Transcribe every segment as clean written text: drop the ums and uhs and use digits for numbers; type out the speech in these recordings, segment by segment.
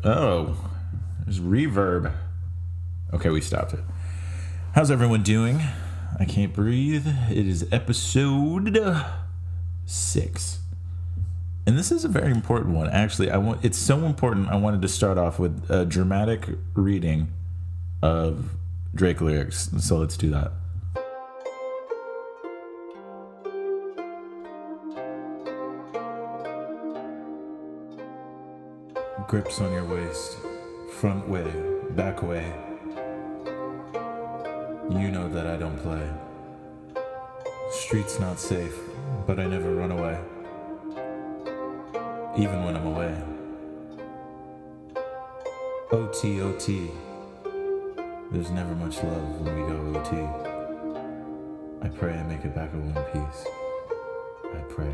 Oh, there's reverb. Okay, we stopped it. How's everyone doing? I can't breathe. It is episode 6. And this is a very important one. Actually, it's so important I wanted to start off with a dramatic reading of Drake lyrics. So let's do that. Grips on your waist, front way, back way. You know that I don't play. Street's not safe, but I never run away. Even when I'm away. OT, OT. There's never much love when we go OT. I pray I make it back in one piece. I pray.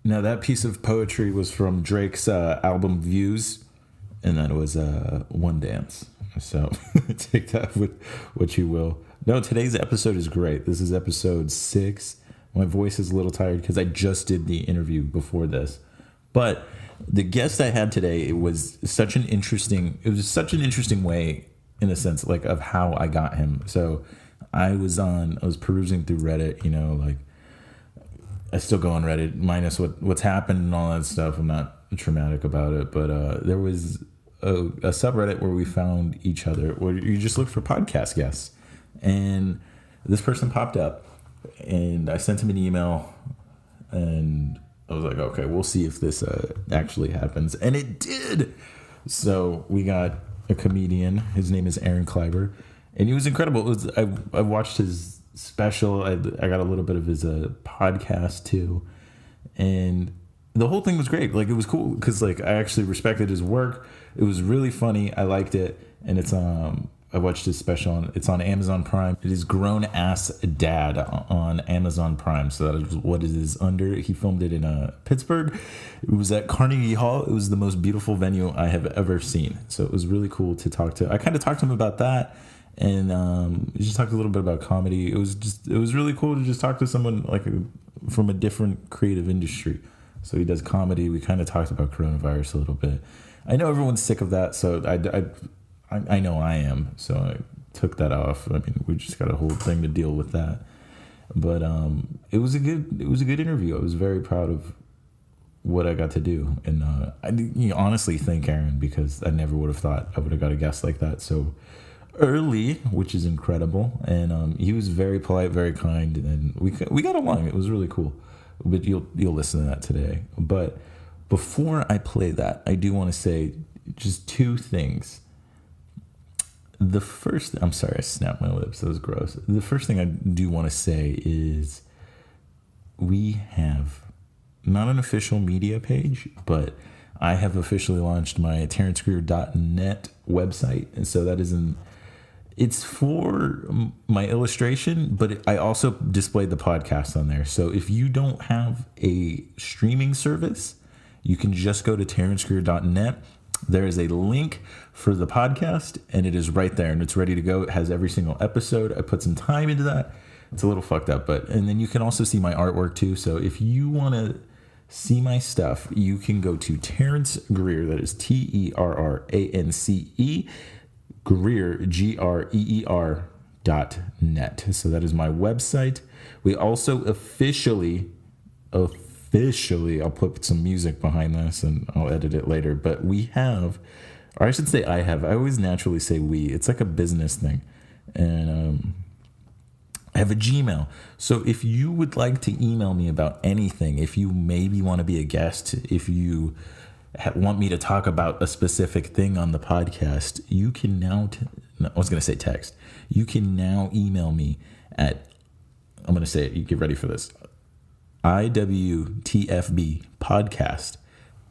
Now that piece of poetry was from Drake's album Views, and that was One Dance. So take that with what you will. No, today's episode is great. This is episode 6. My voice is a little tired because I just did the interview before this. But the guest I had today, it was such an interesting way, in a sense, like of how I got him. So I was perusing through Reddit, like I still go on Reddit, minus what's happened and all that stuff. I'm not traumatic about it, but there was a subreddit where we found each other, where you just look for podcast guests. And this person popped up, and I sent him an email, and I was like, okay, we'll see if this actually happens. And it did. So we got a comedian. His name is Kleiber, and he was incredible. I watched his special. I got a little bit of his podcast too, and the whole thing was great. Like, it was cool because I actually respected his work. It was really funny. I liked it, and it's I watched his special. It's on Amazon Prime. It is Grown Ass Dad on Amazon Prime. So that is what it is under. He filmed it in Pittsburgh. It was at Carnegie Hall. It was the most beautiful venue I have ever seen. So it was really cool to talk to. I kind of talked to him about that. And we just talked a little bit about comedy. It was really cool to just talk to someone from a different creative industry. So he does comedy. We kind of talked about coronavirus a little bit. I know everyone's sick of that, so I know I am. So I took that off. I mean, we just got a whole thing to deal with that. But it was a good interview. I was very proud of what I got to do, and I honestly thank Aaron, because I never would have thought I would have got a guest like that so early, which is incredible. And he was very polite, very kind, and we got along. It was really cool. But you'll listen to that today. But before I play that, I do want to say just 2 things. The first, I'm sorry, I snapped my lips. That was gross. The first thing I do want to say is we have not an official media page, but I have officially launched my TerranceGreer.net website. And so that is it's for my illustration, but I also displayed the podcast on there. So if you don't have a streaming service, you can just go to TerranceGreer.net. There is a link for the podcast, and it is right there, and it's ready to go. It has every single episode. I put some time into that. It's a little fucked up, and then you can also see my artwork too. So if you want to see my stuff, you can go to Terrance Greer. That is Terrance, Greer, GREER.net. So that is my website. We also officially, I'll put some music behind this and I'll edit it later, but we have, or I should say I always naturally say we. It's like a business thing. And I have a Gmail. So if you would like to email me about anything, if you maybe want to be a guest, if you want me to talk about a specific thing on the podcast, you can now, I was going to say text. You can now email me at, I'm going to say it, you get ready for this, IWTFB podcast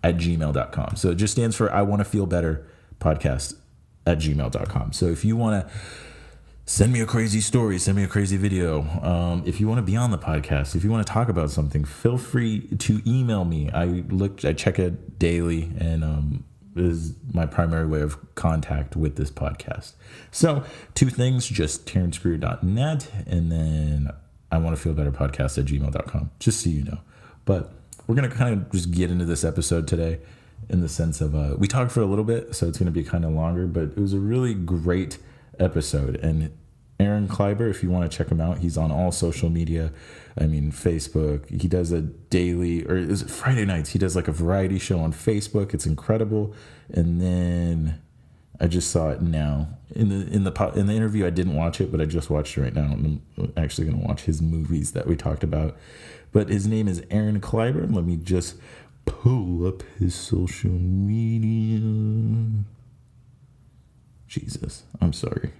at gmail.com. So it just stands for I want to feel better podcast at gmail.com. So if you want to send me a crazy story, send me a crazy video. If you want to be on the podcast, if you want to talk about something, feel free to email me. I check it daily, and is my primary way of contact with this podcast. So 2 things, just TerranceGreer.net, and then I want to feel better podcast at gmail.com, just so you know. But we're going to kind of just get into this episode today in the sense of we talked for a little bit, so it's going to be kind of longer, but it was a really great episode. And Aaron Kleiber, if you want to check him out, he's on all social media. I mean, Facebook. He does a daily, or is it Friday nights? He does like a variety show on Facebook. It's incredible. And then I just saw it now in the interview. I didn't watch it, but I just watched it right now, and I'm actually going to watch his movies that we talked about. But his name is Aaron Kleiber. Let me just pull up his social media. Jesus, I'm sorry.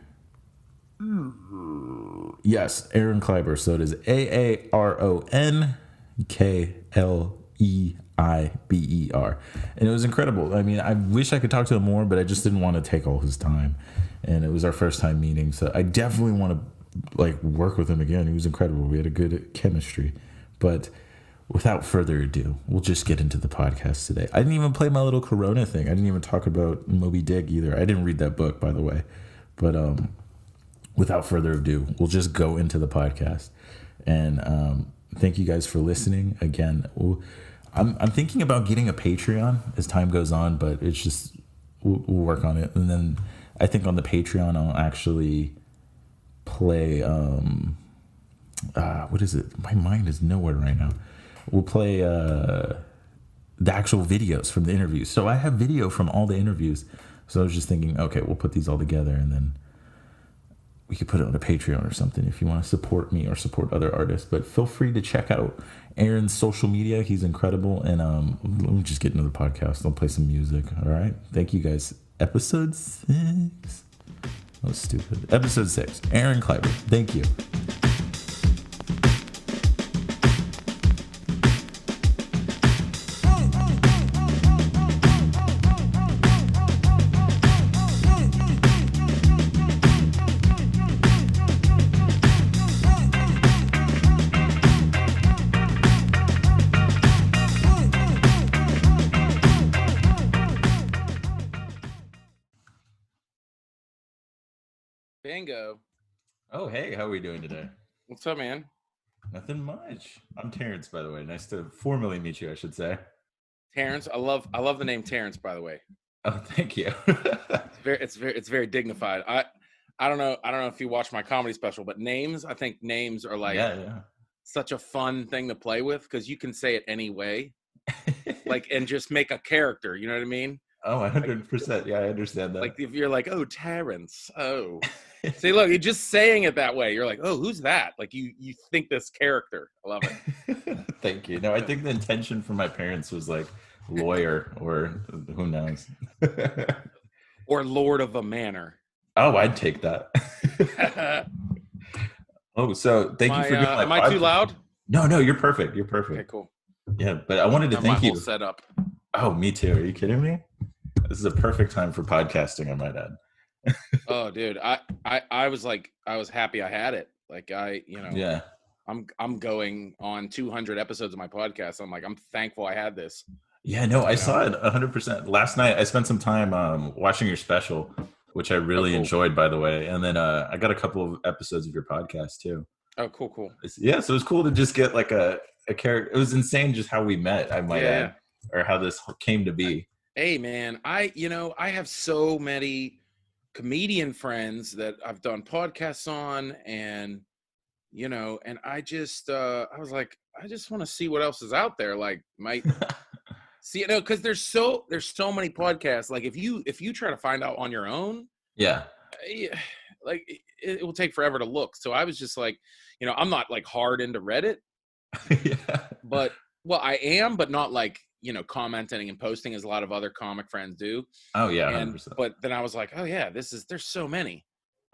Yes, Aaron Kleiber. So it is AARONKLEIBER. And it was incredible. I mean, I wish I could talk to him more, but I just didn't want to take all his time. And it was our first time meeting. So I definitely want to work with him again. He was incredible. We had a good chemistry. But without further ado, we'll just get into the podcast today. I didn't even play my little Corona thing. I didn't even talk about Moby Dick either. I didn't read that book, by the way. But without further ado, we'll just go into the podcast. And thank you guys for listening. Again, I'm thinking about getting a Patreon as time goes on, but it's just, we'll work on it. And then I think on the Patreon, I'll actually play, what is it? My mind is nowhere right now. We'll play the actual videos from the interviews. So I have video from all the interviews. So I was just thinking, okay, we'll put these all together and then we could put it on a Patreon or something if you want to support me or support other artists. But feel free to check out Aaron's social media. He's incredible. And let me just get into the podcast. I'll play some music. All right. Thank you guys. Episode 6. That was stupid. Episode 6. Aaron Kleiber. Thank you. Bingo. Oh, hey, how are we doing today? What's up, man? Nothing much. I'm Terrance, by the way. Nice to formally meet you, I should say. Terrance. I love the name Terrance, by the way. Oh, thank you. It's very dignified. I don't know if you watch my comedy special, but I think names are such a fun thing to play with because you can say it any way. And just make a character, you know what I mean? Oh, 100%. Yeah, I understand that. Like if you're like, oh, Terrance. Oh. See, look, you're just saying it that way. You're like, oh, who's that? Like you think this character. I love it. Thank you. No, I think the intention for my parents was like lawyer or who knows. Or Lord of a Manor. Oh, I'd take that. Oh, so thank you for doing am I too loud? No, you're perfect. You're perfect. Okay, cool. Yeah, but I wanted to thank you. My whole setup. Oh, me too. Are you kidding me? This is a perfect time for podcasting, I might add. Oh, dude, I was happy I had it. Yeah. I'm going on 200 episodes of my podcast. I'm thankful I had this. Yeah, no, I saw it 100%. Last night, I spent some time watching your special, which I really enjoyed, by the way. And then I got a couple of episodes of your podcast too. Oh, cool. Yeah, so it was cool to just get like a character. It was insane just how we met, I might add, or how this came to be. Hey, man, I have so many comedian friends that I've done podcasts on, and and I just I was like, I just want to see what else is out there. Like, might see, because there's so many podcasts. Like, if you try to find out on your own, like it will take forever to look. So I was just like, I'm not like hard into Reddit, but I am, but not like commenting and posting as a lot of other comic friends do. Oh yeah, 100%. But then I was like, oh yeah, there's so many,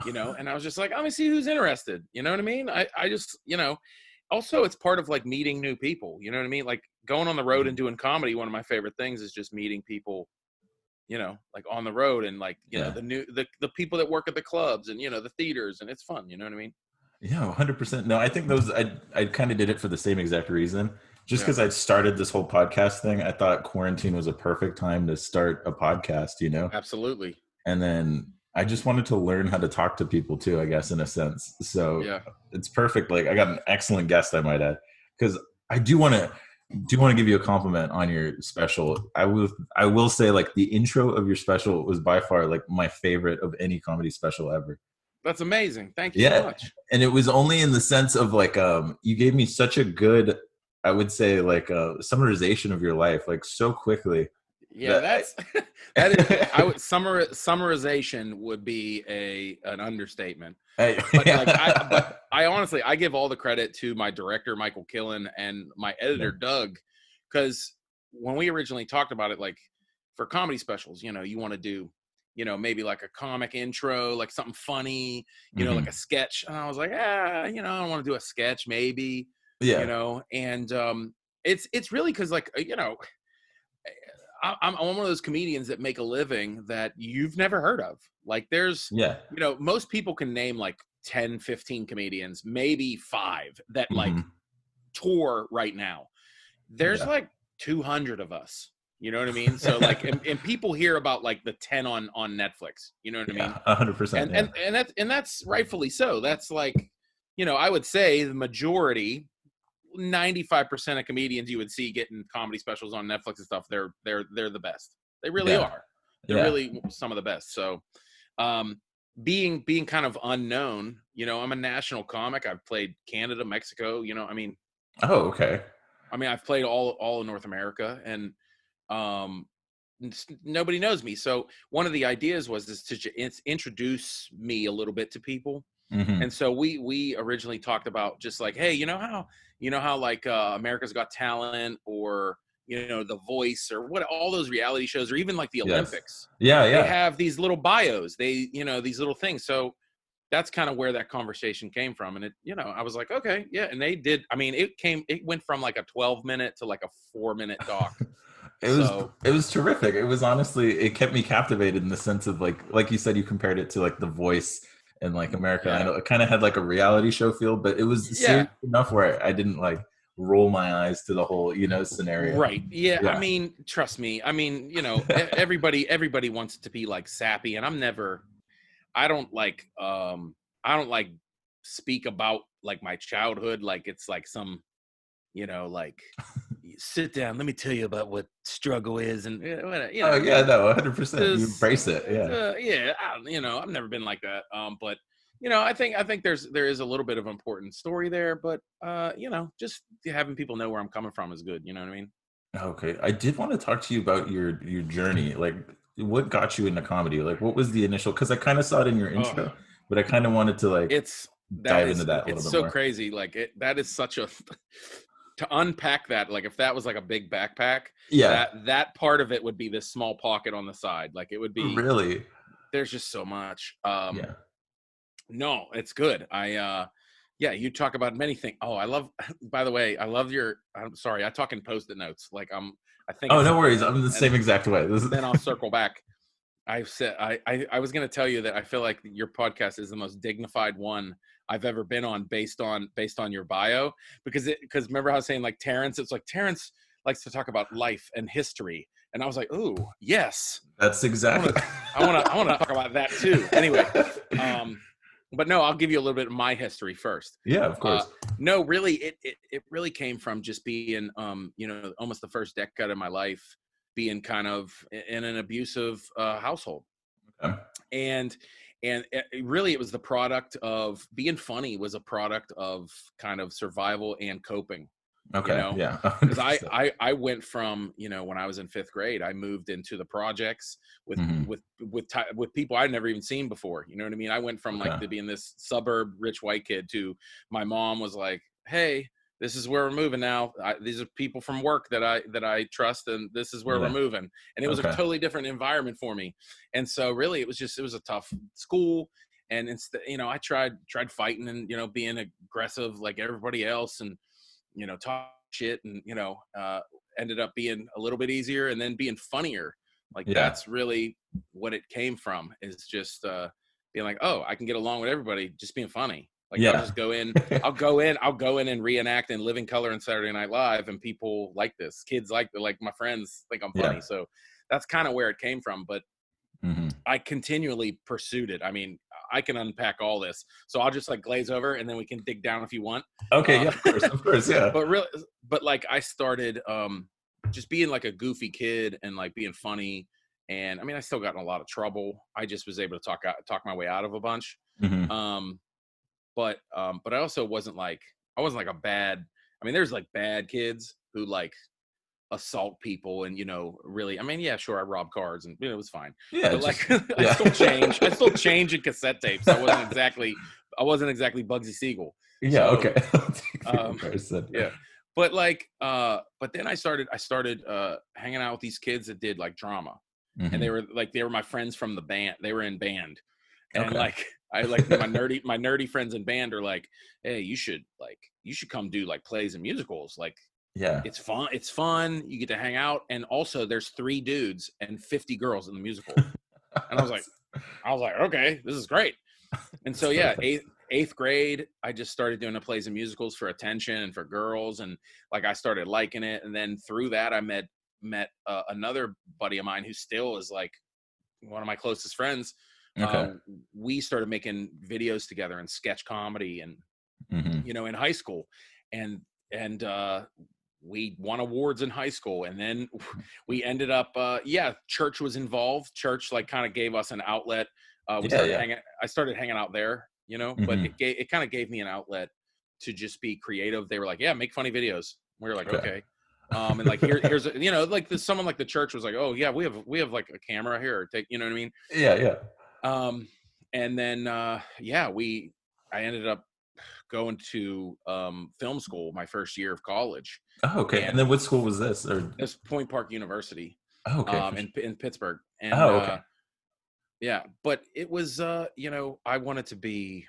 and I was just like, let me see who's interested. You know what I mean? I just, also it's part of like meeting new people. You know what I mean? Like going on the road and doing comedy. One of my favorite things is just meeting people, like on the road and like, the people that work at the clubs and, the theaters, and it's fun. You know what I mean? Yeah, 100%. No, I think I kind of did it for the same exact reason. Just because I started this whole podcast thing, I thought quarantine was a perfect time to start a podcast, Absolutely. And then I just wanted to learn how to talk to people too, I guess, in a sense. So it's perfect. Like I got an excellent guest, I might add, because I do want to, do want to give you a compliment on your special. I will say, like, the intro of your special was by far like my favorite of any comedy special ever. That's amazing. Thank you so Yeah, much. and it was only in the sense of like you gave me such a good, I would say, like summarization of your life like so quickly Yeah, that that's that is I would summarization would be an understatement. But like yeah. I honestly I give all the credit to my director Michael Killen and my editor Doug, because when we originally talked about it, like for comedy specials, you want to do, maybe like a comic intro, like something funny, like a Mhm. sketch. And I was like, I want to do a sketch maybe, Yeah, and it's really because like I'm one of those comedians that make a living that you've never heard of. Like there's, yeah. most people can name like 10, 15 comedians, maybe five that like Hmm. tour right now. There's Yeah. like 200 of us. You know what I mean? So like, and people hear about like the 10 on Netflix. You know what I mean? Yeah, 100%. And Yeah. and that's rightfully so. That's like, I would say the majority, 95% of comedians you would see getting comedy specials on Netflix and stuff, they're the best. They really Yeah. are. They're Yeah. really some of the best. So, um, being kind of unknown, I'm a national comic. I've played Canada, Mexico. Oh, okay. I've played all of North America, and um, nobody knows me. So one of the ideas was is to introduce me a little bit to people. And Hmm. so we originally talked about just like, hey, you know how like America's Got Talent, or The Voice, or what, all those reality shows, or even like the Yes. Olympics, Yeah, they yeah. have these little bios, they these little things. So that's kind of where that conversation came from. And I was like, okay, yeah. And they did. It went from like a 12-minute to like a 4-minute doc. it was So it was terrific. It was honestly, it kept me captivated in the sense of like you said, you compared it to like The Voice and like American yeah, Idol. It kind of had like a reality show feel, but it was serious yeah. enough where I didn't like roll my eyes to the whole scenario. Right. Yeah. Yeah. Trust me. Everybody wants it to be like sappy, and I don't like, I don't like speak about like my childhood like it's like some, like, sit down, let me tell you about what struggle is, and Oh yeah, no, 100%. You this, embrace it. Yeah. yeah, I've never been like that. But I think there is a little bit of important story there, but just having people know where I'm coming from is good. You know what I mean? Okay. I did want to talk to you about your journey. Like, what got you into comedy? Like, what was the initial? Because I kind of saw it in your Oh, intro, but I kind of wanted to like it's dive into that a little it's bit so more. crazy. Like that is such a to unpack that. Like if that was like a big backpack, Yeah. that part of it would be this small pocket on the side. Like it would be. Really. There's just so much. Yeah. No, it's good. Yeah, you talk about many things. Oh, I love, by the way, I love I'm sorry, I talk in post-it notes. Like I think of Oh, no something, worries. I'm the and same exact way. This is then I'll circle back. I was going to tell you that I feel like your podcast is the most dignified one I've ever been on, based on your bio, because remember how I was saying like Terrance, it's like Terrance likes to talk about life and history, and I was like, ooh, yes, that's I want exactly. to, I want to talk about that too. Anyway, but no, I'll give you a little bit of my history first. Yeah, of Uh, course. no, really, it really came from just being, almost the first decade of my life being kind of in an abusive household, Okay. and really it was the product of being funny, was a product of kind of survival and coping, you Okay. know Yeah. because 100%. I went from, when I was in fifth grade, I moved into the projects with Hmm. with people I'd never even seen before. You know what I mean? I went from like Okay. to being this suburb rich white kid to my mom was like, hey, this is where we're moving now. These are people from work that I trust, and this is where we're Yeah. moving. And it was a Okay. totally different environment for me. And so really it was a tough school. And instead, I tried fighting and, being aggressive like everybody else, and talk shit, and ended up being a little bit easier, and then being funnier. Like Yeah. that's really what it came from, is just being like, oh, I can get along with everybody just being funny. Like I'll Yeah. just go in, I'll go in and reenact in Living Color and Saturday Night Live, and people like this. Kids like my friends think I'm Yeah. funny. So that's kind of where it came from. But Hmm. I continually pursued it. I can unpack all this. So I'll just like glaze over, and then we can dig down if you want. Okay, yeah, of course, yeah. But really, but like I started just being like a goofy kid and like being funny. And I mean, I still got in a lot of trouble. I just was able to talk my way out of a bunch. Mm-hmm. But I also wasn't like a bad. I mean, there's like bad kids who like assault people and really. I mean, yeah, sure, I robbed cars and it was fine. Yeah, But just, like, yeah. I still change in cassette tapes. I wasn't exactly Bugsy Siegel. Yeah, So, okay. yeah. But like, but then I started hanging out with these kids that did like drama, and they were my friends from the band. They were in band, and Okay. like I like my nerdy friends in band are like, hey, you should come do like plays and musicals. Like, Yeah. it's fun. You get to hang out, and also there's 3 dudes and 50 girls in the musical. And I was like, okay, this is great. And so yeah, eighth grade, I just started doing the plays and musicals for attention and for girls, and like I started liking it. And then through that, I met another buddy of mine who still is like one of my closest friends. Okay. We started making videos together and sketch comedy, and in high school, and we won awards in high school. And then we ended up church was involved. Church like kind of gave us an outlet. I started hanging out there, but it kind of gave me an outlet to just be creative. They were like, yeah, make funny videos. We were like, okay. And like here's like someone like the church was like, oh yeah, we have like a camera here, take, you know what I mean? Yeah. And then I ended up going to film school my first year of college. Oh, okay. And then what school was this? Or this Point Park University. Oh, okay. In Pittsburgh. And okay. yeah, but it was I wanted to be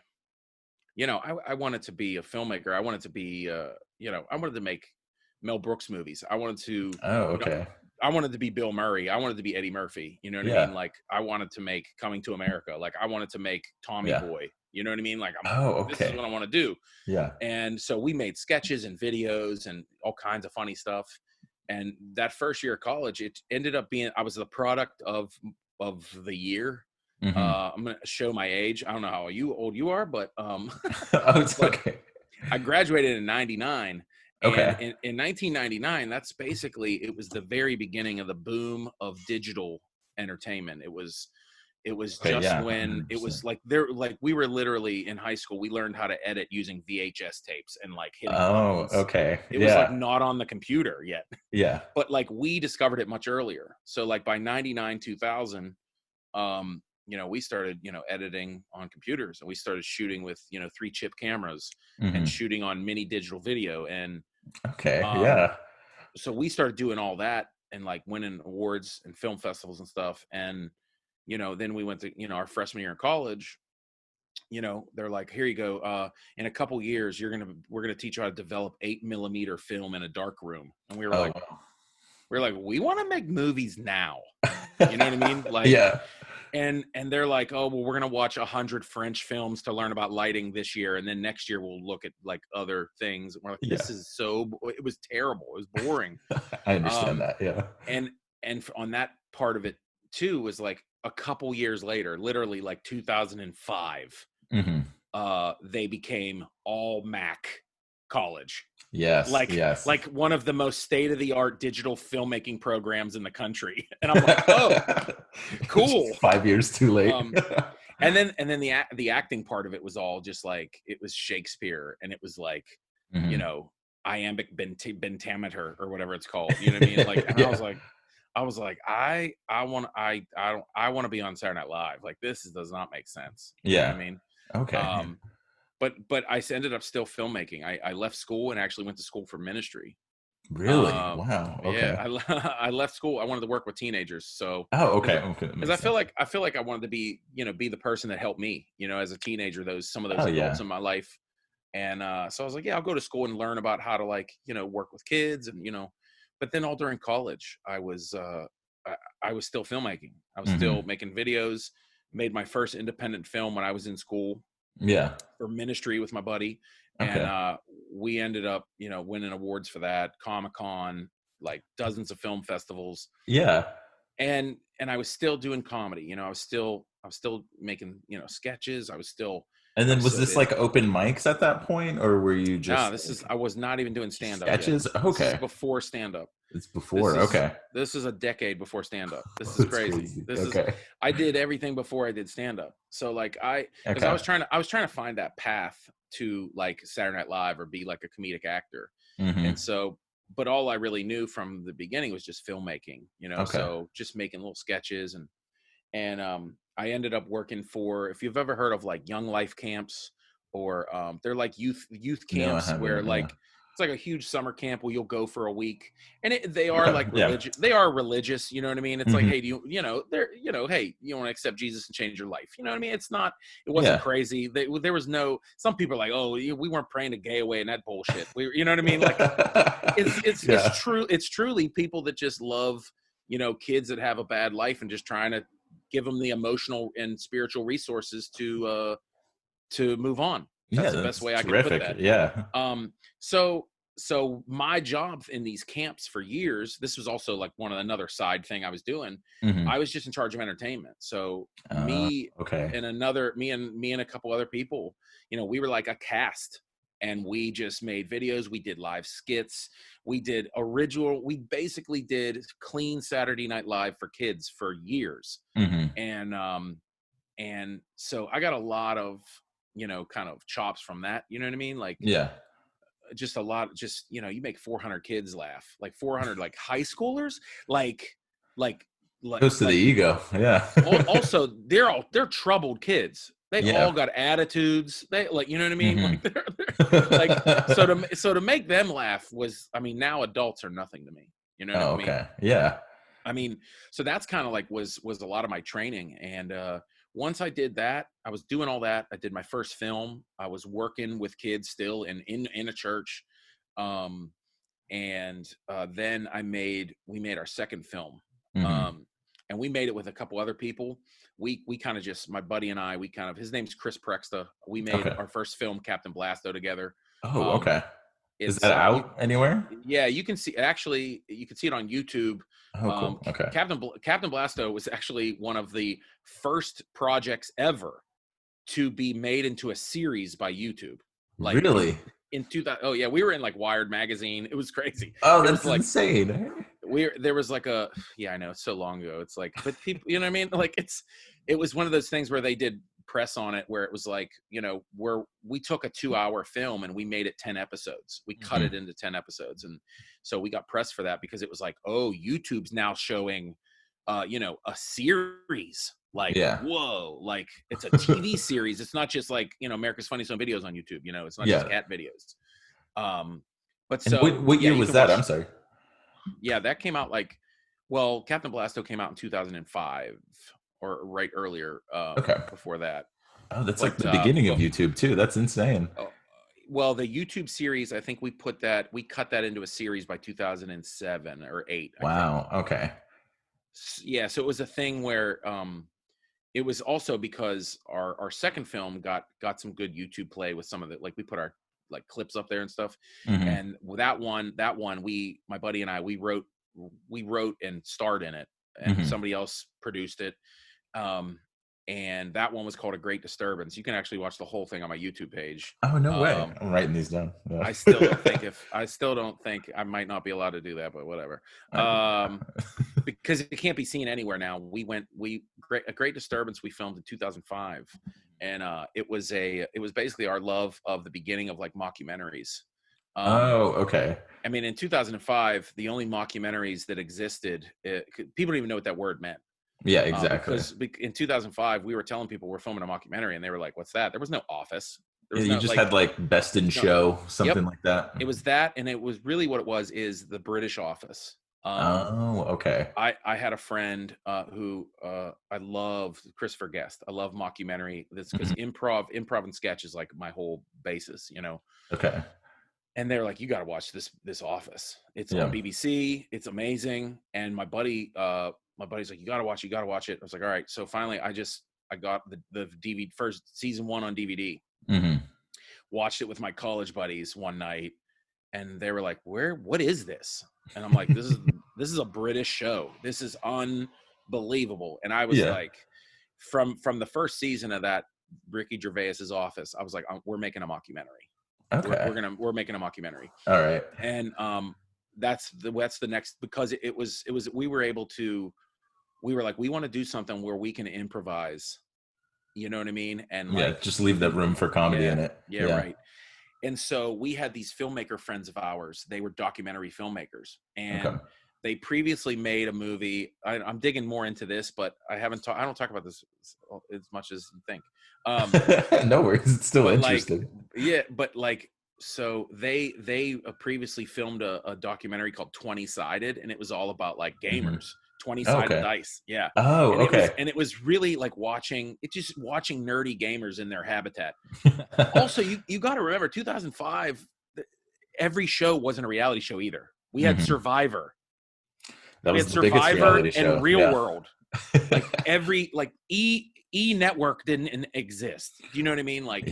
I wanted to be a filmmaker. I wanted to be I wanted to make Mel Brooks movies. I wanted to I wanted to be Bill Murray. I wanted to be Eddie Murphy. You know what I mean? Like I wanted to make Coming to America. Like I wanted to make Tommy Boy. You know what I mean? Like this is what I want to do. Yeah. And so we made sketches and videos and all kinds of funny stuff. And that first year of college, it ended up being I was the product of the year. I'm gonna show my age. I don't know how old you are, but it's okay. I graduated in 99. Okay. And in 1999, that's basically, it was the very beginning of the boom of digital entertainment. It was just when 100%. It was like we were literally in high school. We learned how to edit using VHS tapes and like hitting buttons. Okay. It was like not on the computer yet. Yeah. But like we discovered it much earlier. So like by 99, 2000, we started, editing on computers, and we started shooting with, 3-chip cameras and shooting on mini digital video. And so we started doing all that and like winning awards and film festivals and stuff. And, then we went to, our freshman year in college, they're like, here you go. In a couple years, we're going to teach you how to develop 8mm film in a dark room. And we were we want to make movies now. You know what I mean? Like, yeah. And they're like, oh, well, we're going to watch 100 French films to learn about lighting this year. And then next year we'll look at like other things. And we're like, this is it was terrible. It was boring. I understand that. Yeah. And on that part of it too, was like a couple years later, literally like 2005, they became all Mac college. Yes. Like one of the most state-of-the-art digital filmmaking programs in the country. And I'm like, oh, cool. 5 years too late. And then the acting part of it was all just like, it was Shakespeare, and it was like, iambic pentameter or whatever it's called. You know what I mean? Like, and I was like, I want to be on Saturday Night Live. Like, this does not make sense. You know what I mean? Okay. But I ended up still filmmaking. I left school and actually went to school for ministry. Really? Wow. Okay. Yeah, I left school. I wanted to work with teenagers. So okay. Because I feel like I wanted to be be the person that helped me, as a teenager, some of those adults in my life. And so I was like, yeah, I'll go to school and learn about how to work with kids, and But then all during college, I was still filmmaking. I was still making videos. Made my first independent film when I was in school. Yeah. For ministry with my buddy. And we ended up, winning awards for that, Comic-Con, like dozens of film festivals. Yeah. And I was still doing comedy. I was still I was still making, sketches. And I then was was still this did. like open mics at that point, or were you No, just I like was not even doing stand up yet. sketches? This is Okay. before stand up. It's before. Okay. This is a decade before stand up. This is That's crazy. crazy. Okay. I did everything before I did stand up. So like because Okay. I was trying to find that path to like Saturday Night Live or be like a comedic actor. Mm-hmm. And so, but all I really knew from the beginning was just filmmaking, Okay. so just making little sketches and I ended up working for, if you've ever heard of like Young Life camps, or they're like youth No, I camps where haven't. Yeah. like it's like a huge summer camp where you'll go for a week, and they are Okay. like Yeah. religious. They are religious, you know what I mean? It's like, Mm-hmm. hey, they're, hey, you want to accept Jesus and change your life? You know what I mean? It wasn't Yeah. crazy. There was no. Some people are like, oh, we weren't praying a gay away and that bullshit. You know what I mean? Like it's Yeah. true. It's truly people that just love, kids that have a bad life and just trying to give them the emotional and spiritual resources to move on. Yeah, That's the best that's way I can put terrific. that. Yeah. So my job in these camps for years, this was also like another side thing I was doing. Mm-hmm. I was just in charge of entertainment. So me Okay. and me and a couple other people, we were like a cast, and we just made videos. We did live skits. We basically did clean Saturday Night Live for kids for years. Mm-hmm. And so I got a lot of, kind of chops from that. You know what I mean? Like Yeah. just a lot, you make 400 kids laugh, like 400, like high schoolers, like, like, Goes to the ego. Yeah. also they're troubled kids. They Yeah. all got attitudes. They like, you know what I mean? Mm-hmm. Like they're like, so to make them laugh was, I mean, now adults are nothing to me. You know what Oh, I mean? okay. Yeah. I mean, so that's kind of like was a lot of my training. And once I did that, I was doing all that. I did my first film. I was working with kids still in a church. Um, and then we made our second film. Mm-hmm. And we made it with a couple other people. We kind of just, my buddy and I, his name's Chris Prexta. We made Okay. our first film, Captain Blasto, together. Oh, Um, okay. Is it's that out anywhere? yeah, you can see, actually you can see it on YouTube. Oh, cool. Okay. Captain Blasto was actually one of the first projects ever to be made into a series by YouTube. Like Really? in 2000. Oh yeah, we were in like Wired magazine. It was crazy. Oh, It was that's like insane. there was like yeah, I know, it's so long ago. It's like, but people, you know what I mean? Like it was one of those things where they did press on it, where it was like, where we took a 2-hour film and we made it 10 episodes. We cut it into 10 episodes. And so we got pressed for that because it was like, oh, YouTube's now showing, a series. Like, Yeah. whoa, like it's a TV series. It's not just like, America's Funniest Home Videos on YouTube. It's not just cat videos. But And so what year you was can that? watch. I'm sorry. Yeah, that came out like, well, Captain Blasto came out in 2005 or right earlier, Okay. before that. Oh, that's like the beginning of YouTube too. That's insane. Well, the YouTube series, I think we cut that into a series by 2007 or 8. Wow. Okay. Yeah, so it was a thing where it was also because our second film got some good YouTube play with some of it. Like we put our like clips up there and stuff. Mm-hmm. And with that one, my buddy and I, we wrote and starred in it, and somebody else produced it. And that one was called A Great Disturbance. You can actually watch the whole thing on my YouTube page. Oh, no way. I'm writing these down. Yeah. I still don't think I might not be allowed to do that, but whatever. Because it can't be seen anywhere now. A Great Disturbance we filmed in 2005. And it was basically our love of the beginning of like mockumentaries. Okay. I mean, in 2005, the only mockumentaries that existed, people don't even know what that word meant. Yeah, exactly. Because in 2005, we were telling people we're filming a mockumentary, and they were like, "What's that?" There was no Office. You just had like Best in Show, something like that. It was that, and it was really what it was is the British Office. Okay. I had a friend who I love, Christopher Guest. I love mockumentary. That's because improv and sketch is like my whole basis, Okay. And they're like, you got to watch this Office. It's on BBC. It's amazing. And my buddy's like, you got to watch it. I was like, all right. So finally, I got the DVD first season 1 on DVD. Watched it with my college buddies one night, and they were like, what is this? And I'm like, this is a British show. This is unbelievable. And I was like, from the first season of that Ricky Gervais's Office, I was like, we're making a mockumentary. Okay. We're making a mockumentary. All right. And that's the next, because it was we were like, we want to do something where we can improvise, you know what I mean? And Yeah, like, just leave that room for comedy in it. Yeah, right. And so we had these filmmaker friends of ours. They were documentary filmmakers, and they previously made a movie. I'm digging more into this, but I don't talk about this as much as you think. No worries, it's still interesting. So they previously filmed a documentary called 20-Sided, and it was all about like gamers, 20-sided dice. Yeah. Oh, and okay. It was really like watching nerdy gamers in their habitat. Also, you got to remember, 2005, every show wasn't a reality show either. We had Survivor. That was the biggest reality show. And Real World. Like E Network didn't exist. Do you know what I mean? Like,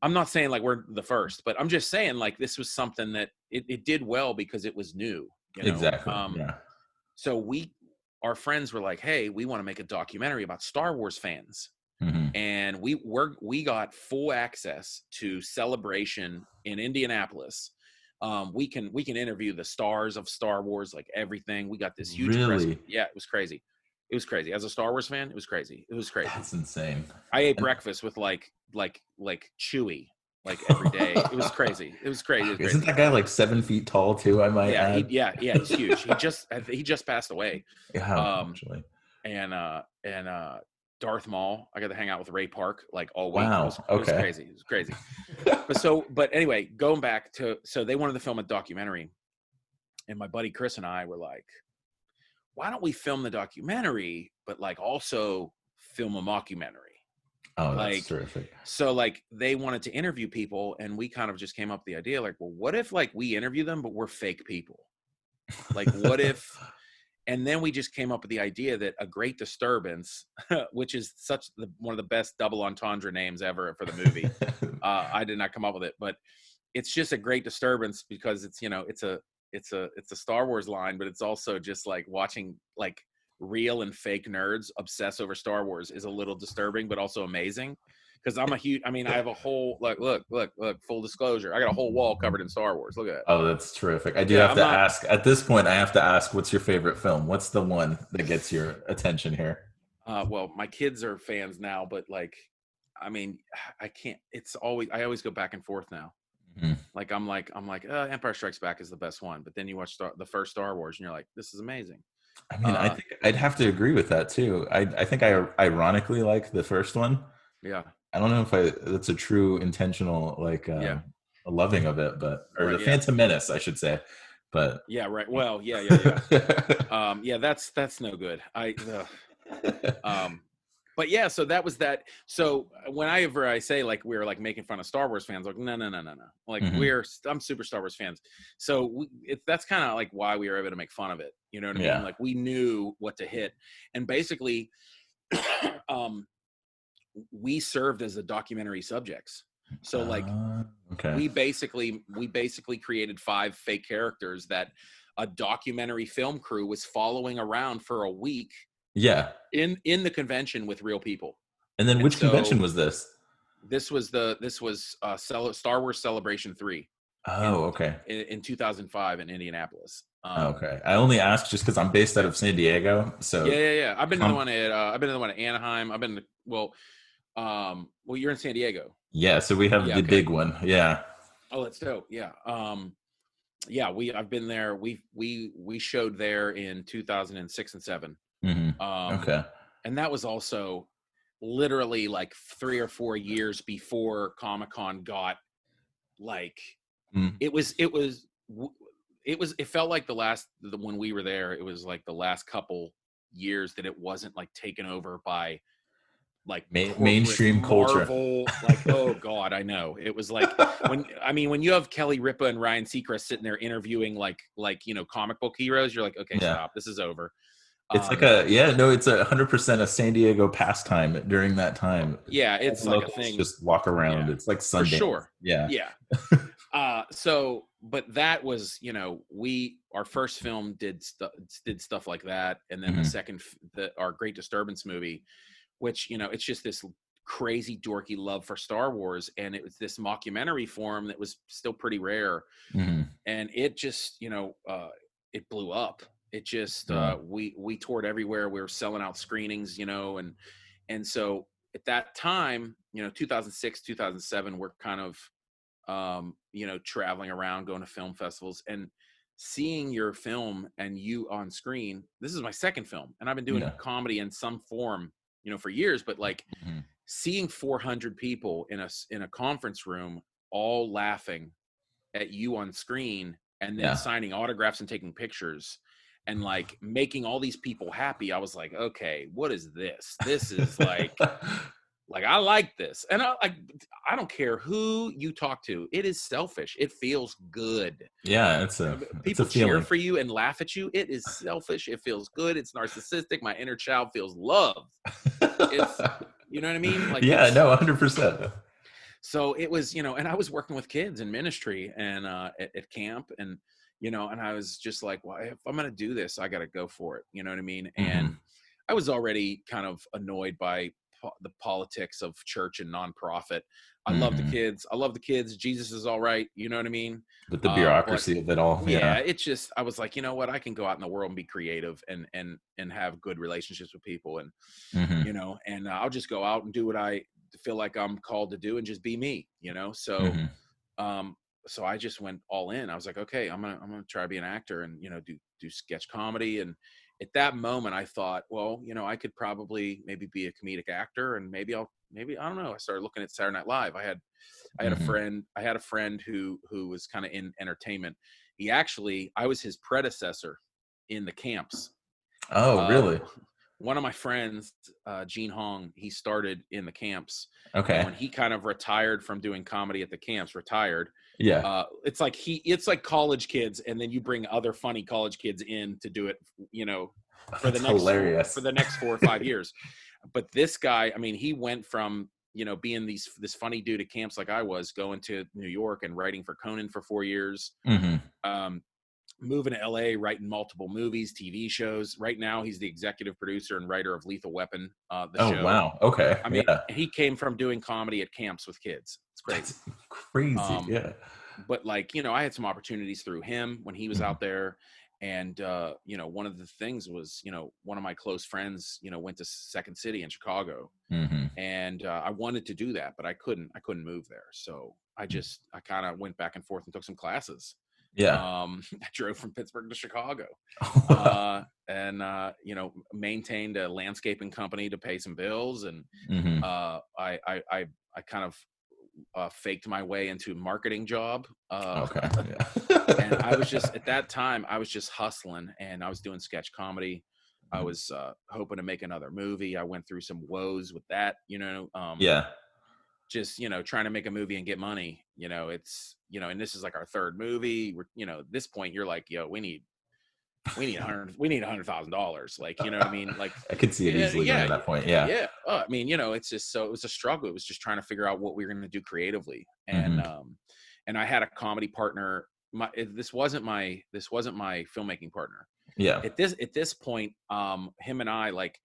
I'm not saying like we're the first, but I'm just saying like this was something that it did well because it was new. You know? Exactly. So our friends were like, hey, we want to make a documentary about Star Wars fans. And we got full access to Celebration in Indianapolis. We can interview the stars of Star Wars, like everything. We got this huge press. Yeah, it was crazy. It was crazy. As a Star Wars fan, it was crazy. It was crazy. That's insane. I ate breakfast with like Chewy like every day. It was crazy. It was crazy. Isn't that guy like 7 feet tall too? I might add. He's huge. He just passed away. Actually. And Darth Maul, I got to hang out with Ray Park like all week. Wow. It was crazy. It was crazy. But anyway, going back to, so they wanted to film a documentary, and my buddy Chris and I were like, why don't we film the documentary, but like also film a mockumentary? Oh, that's terrific. So like they wanted to interview people, and we kind of just came up with the idea like, well, what if like we interview them, but we're fake people? Like, what if? And then we just came up with the idea that A Great Disturbance, which is one of the best double entendre names ever for the movie. I did not come up with it, but it's just A Great Disturbance because it's, you know, it's a Star Wars line, but it's also just like watching like real and fake nerds obsess over Star Wars is a little disturbing, but also amazing. Because I have a whole, like, look, full disclosure. I got a whole wall covered in Star Wars. Look at that. Oh, that's terrific. I do have to ask, at this point, I have to ask, what's your favorite film? What's the one that gets your attention here? Well, my kids are fans now, but like, I mean, I always go back and forth now. Like, I'm like, Empire Strikes Back is the best one. But then you watch the first Star Wars and you're like, this is amazing. I mean, I think I'd have to agree with that too. I think I ironically like the first one. Yeah. I don't know if that's a true intentional a loving of it, but the Phantom Menace, I should say. But yeah, right. Well, yeah. That's no good. But yeah, so that was that. So whenever I say like we're like making fun of Star Wars fans, like no. Like I'm super Star Wars fans. So that's kind of like why we were able to make fun of it. You know what I mean? Like we knew what to hit, and basically, we served as the documentary subjects. So like we basically created 5 fake characters that a documentary film crew was following around for a week. Yeah. In the convention with real people. And then which convention was this? This was Star Wars Celebration 3. Oh, okay. In 2005 in Indianapolis. Okay. I only asked just because I'm based out of San Diego. So yeah. I've been to the one at Anaheim. I've been you're in San Diego. Yeah, so we have the big one. Yeah. Oh, that's dope. Yeah. I've been there. We showed there in 2006 and 7. Okay. And that was also literally like 3 or 4 years before Comic-Con got like it felt like when we were there, it was like the last couple years that it wasn't like taken over by like mainstream Marvel, culture. Like, oh God, I know. It was like when you have Kelly Ripa and Ryan Seacrest sitting there interviewing like comic book heroes, you're like, okay, stop, this is over. It's like it's 100% a San Diego pastime during that time. Yeah, it's like a thing. Just walk around. Yeah. It's like Sundance. For sure. Yeah. But that was, our first film did stuff like that, and then the second, our Great Disturbance movie which, it's just this crazy dorky love for Star Wars. And it was this mockumentary form that was still pretty rare. Mm-hmm. And it just, it blew up. It just, Wow. we toured everywhere. We were selling out screenings, and so at that time, 2006, 2007, we're kind of, traveling around, going to film festivals and seeing your film and you on screen. This is my second film, and I've been doing Yeah. comedy in some form, for years, but like Mm-hmm. seeing 400 people in a conference room all laughing at you on screen and then Yeah. signing autographs and taking pictures and like making all these people happy. I was like, okay, what is this? This is like I like this. And I don't care who you talk to. It is selfish. It feels good. Yeah, it's a People cheer feeling. for you and laugh at you. It is selfish. It feels good. It's narcissistic. My inner child feels loved. It's, you know what I mean? Like Yeah, it's, no, 100%. so it was, and I was working with kids in ministry and at camp, and and I was just like, well, if I'm gonna do this, I got to go for it. You know what I mean? Mm-hmm. And I was already kind of annoyed by the politics of church and nonprofit. I love the Mm-hmm. kids. I love the kids. Jesus is all right. You know what I mean? But the But bureaucracy of it all, yeah, yeah. it's just, I was like, you know what? I can go out in the world and be creative and have good relationships with people, and Mm-hmm. I'll just go out and do what I feel like I'm called to do and just be me, so Mm-hmm. um so I just went all in. I was like, okay, I'm gonna try to be an actor and do sketch comedy. And at that moment I thought, well, I could probably maybe be a comedic actor, and maybe I don't know. I started looking at Saturday Night Live. Mm-hmm. I had a friend who was kind of in entertainment. I was his predecessor in the camps. Oh, uh, really? One of my friends, Gene Hong, he started in the camps, and Okay. when he kind of retired from doing comedy at the camps, Yeah. it's like college kids, and then you bring other funny college kids in to do it, for the That's next hilarious. 4 or 5 years. But this guy, I mean, he went from being this funny dude at camps like I was, going to New York and writing for Conan for 4 years. Mm-hmm. Um, Moving to LA, writing multiple movies, TV shows. Right now, he's the executive producer and writer of Lethal Weapon, the Oh, show. wow. Okay. I mean, Yeah. he came from doing comedy at camps with kids. It's crazy. That's crazy. Um, Yeah. but like, I had some opportunities through him when he was Mm-hmm. out there. And, one of the things was, one of my close friends, went to Second City in Chicago, Mm-hmm. and I wanted to do that, but I couldn't move there. So I kind of went back and forth and took some classes. Yeah. I drove from Pittsburgh to Chicago, Wow. and maintained a landscaping company to pay some bills. And Mm-hmm. I kind of faked my way into a marketing job. Okay. And I was Yeah. just, at that time, I was just hustling, and I was doing sketch comedy. I was hoping to make another movie. I went through some woes with that, Yeah. just trying to make a movie and get money. It's and this is like our third movie. We're at this point you're like, yo, we need $100,000, like, you know what I mean, like, I could see it yeah, easily going yeah, to that point. Yeah. yeah. I mean, it's just, so it was a struggle. It was just trying to figure out what we were going to do creatively. Mm-hmm. And I had a comedy partner. This wasn't my filmmaking partner Yeah. at this point. Him and I, like,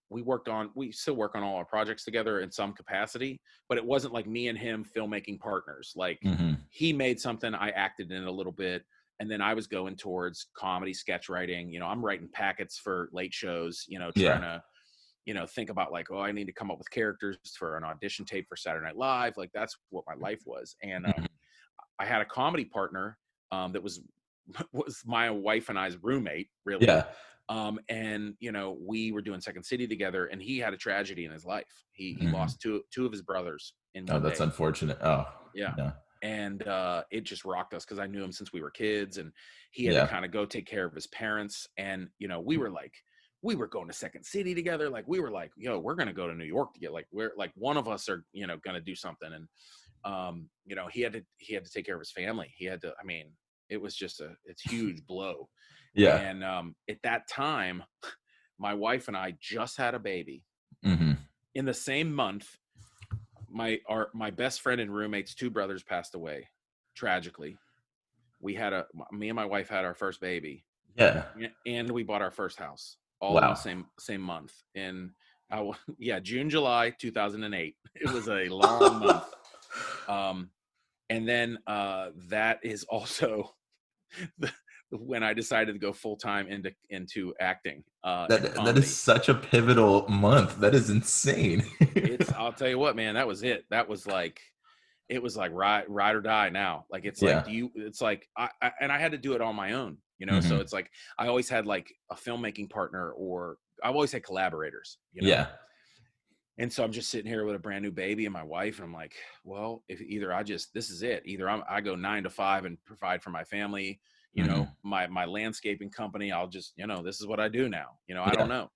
we still work on all our projects together in some capacity, but it wasn't like me and him filmmaking partners. Like, Mm-hmm. he made something, I acted in it a little bit, and then I was going towards comedy sketch writing. I'm writing packets for late shows, trying Yeah. to think about, like, oh, I need to come up with characters for an audition tape for Saturday Night Live. Like, that's what my life was. And Mm-hmm. I had a comedy partner that was was my wife and I's roommate, really. Yeah. And we were doing Second City together, and he had a tragedy in his life. He Mm-hmm. lost two of his brothers in Oh, one that's day. unfortunate. Oh, Yeah. yeah. And it just rocked us, because I knew him since we were kids, and he had to Yeah. kind of go take care of his parents. And we were going to Second City together. Like, we were like, yo, we're gonna go to New York to get, like, we're like, one of us are gonna do something. And he had to take care of his family. He had to, I mean, it was just it's huge blow. Yeah. And at that time, my wife and I just had a baby. Mm-hmm. In the same month, my best friend and roommate's two brothers passed away tragically. Me and my wife had our first baby, Yeah. and we bought our first house, all in the Wow. same month. And Yeah, June, July 2008. It was a long month. And then that is also when I decided to go full time into acting and That is comedy. such a pivotal month. That is insane. I'll tell you what, man, that was it. That was like, it was like ride or die now. Like, it's like, Yeah. it's like, and I had to do it on my own, so it's like, I always had like a filmmaking partner, or I've always had collaborators, Yeah. And so I'm just sitting here with a brand new baby and my wife, and I'm like, well, if either this is it. Either I go 9 to 5 and provide for my family, my landscaping company. I'll just, this is what I do now. I don't know.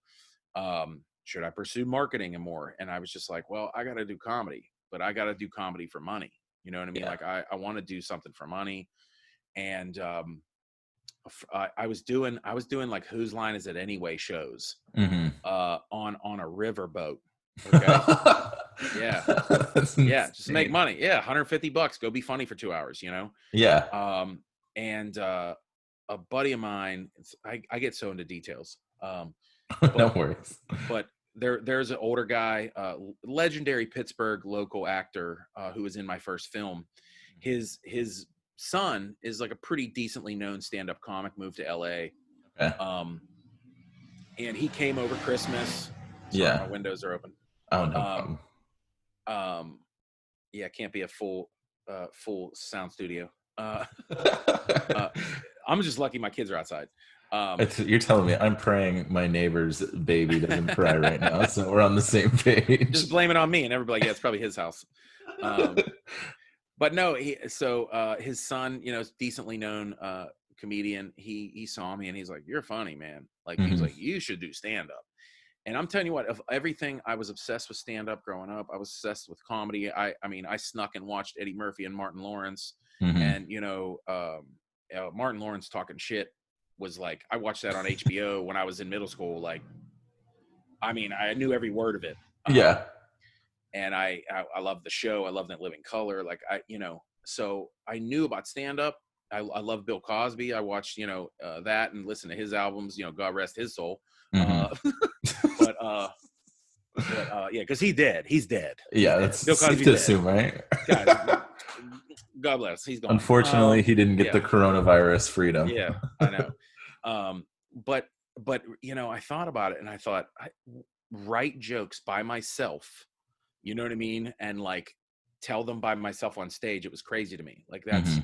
Should I pursue marketing and more? And I was just like, well, I got to do comedy, but I got to do comedy for money. You know what I mean? Yeah. Like, I want to do something for money. And I was doing like Whose Line Is It Anyway shows on a river boat. Okay. Yeah. Yeah. Just make money. Yeah. $150. Go be funny for 2 hours, Yeah. And a buddy of mine, I get so into details. No worries. But there's an older guy, legendary Pittsburgh local actor, who was in my first film. His son is like a pretty decently known stand-up comic, moved to LA. Okay. And he came over Christmas. Sorry, my windows are open. Oh, no problem. Yeah, it can't be a full sound studio. I'm just lucky my kids are outside. You're telling me I'm praying my neighbor's baby doesn't cry right now, so we're on the same page. Just blame it on me, and everybody, yeah, it's probably his house. But no, his son, decently known comedian. He saw me and he's like, "You're funny, man." Like, he was like, "You should do stand up." And I'm telling you what, of everything, I was obsessed with stand up growing up. I was obsessed with comedy. I mean, I snuck and watched Eddie Murphy and Martin Lawrence, and Martin Lawrence talking shit was like, I watched that on HBO when I was in middle school. Like, I mean, I knew every word of it. Yeah. And I love the show. I love that Living Color. Like, so I knew about stand up. I love Bill Cosby. I watched, that and listened to his albums, God rest his soul. But yeah, because he's dead. Yeah, that's Bill Cosby's safe to dead. assume, right? Guys, God bless. He's gone. Unfortunately, he didn't get the coronavirus freedom. Yeah, I know. But I thought about it, and I thought, I write jokes by myself. You know what I mean? And like, tell them by myself on stage. It was crazy to me. Like, that's.